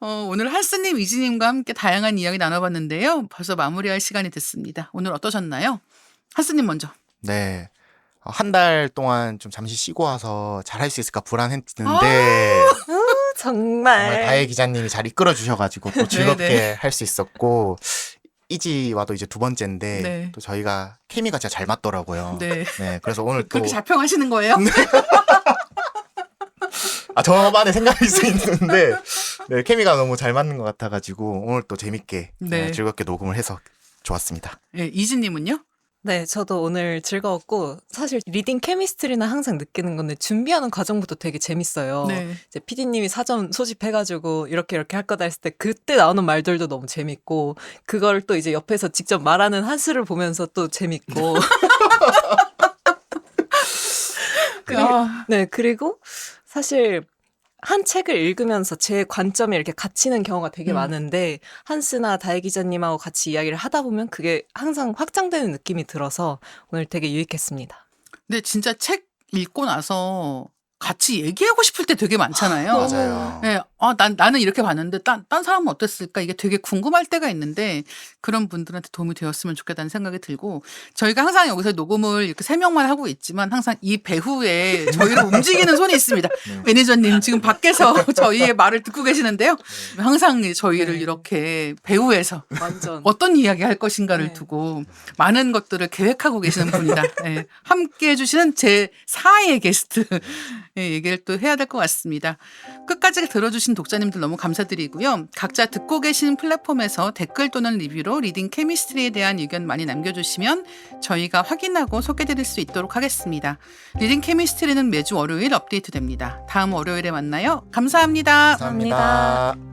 오늘 한스님, 이지님과 함께 다양한 이야기 나눠봤는데요. 벌써 마무리할 시간이 됐습니다. 오늘 어떠셨나요? 한스님 먼저. 네. 한 달 동안 좀 잠시 쉬고 와서 잘할 수 있을까 불안했는데 정말 다혜 기자님이 잘 이끌어 주셔가지고 또 즐겁게 할 수 있었고 이지와도 이제 두 번째인데 네. 또 저희가 케미가 진짜 잘 맞더라고요. 네. 네, 그래서 오늘 또 그렇게 자평하시는 거예요? 저만의 생각일 수 있는데 네, 케미가 너무 잘 맞는 것 같아가지고 오늘 또 재밌게 네. 즐겁게 녹음을 해서 좋았습니다. 네, 이지님은요? 네, 저도 오늘 즐거웠고 사실 리딩 케미스트리는 항상 느끼는 건데 준비하는 과정부터 되게 재밌어요. 네. 이제 PD님이 사전 소집해가지고 이렇게 할 거다 했을 때 그때 나오는 말들도 너무 재밌고 그걸 또 이제 옆에서 직접 말하는 한스를 보면서 또 재밌고 네, 그리고 사실 한 책을 읽으면서 제 관점에 이렇게 갇히는 경우가 되게 많은데 한스나 다혜 기자님하고 같이 이야기를 하다 보면 그게 항상 확장되는 느낌이 들어서 오늘 되게 유익했습니다. 근데 진짜 책 읽고 나서 같이 얘기하고 싶을 때 되게 많잖아요. 맞아요. 네, 나는 이렇게 봤는데 딴 사람은 어땠을까 이게 되게 궁금할 때가 있는데 그런 분들한테 도움이 되었으면 좋겠다는 생각이 들고 저희가 항상 여기서 녹음을 이렇게 3명만 하고 있지만 항상 이 배후에 저희를 움직이는 손이 있습니다. 매니저님 지금 밖에서 저희의 말을 듣고 계시는데요. 항상 저희를 이렇게 배후에서 완전 어떤 이야기 할 것인가를 네. 두고 많은 것들을 계획하고 계시는 분이다. 네, 함께 해주시는 제 4의 게스트 얘기를 또 해야 될 것 같습니다. 끝까지 들어주신 독자님들 너무 감사드리고요. 각자 듣고 계신 플랫폼에서 댓글 또는 리뷰로 리딩 케미스트리에 대한 의견 많이 남겨주시면 저희가 확인하고 소개드릴 수 있도록 하겠습니다. 리딩 케미스트리는 매주 월요일 업데이트됩니다. 다음 월요일에 만나요. 감사합니다. 감사합니다.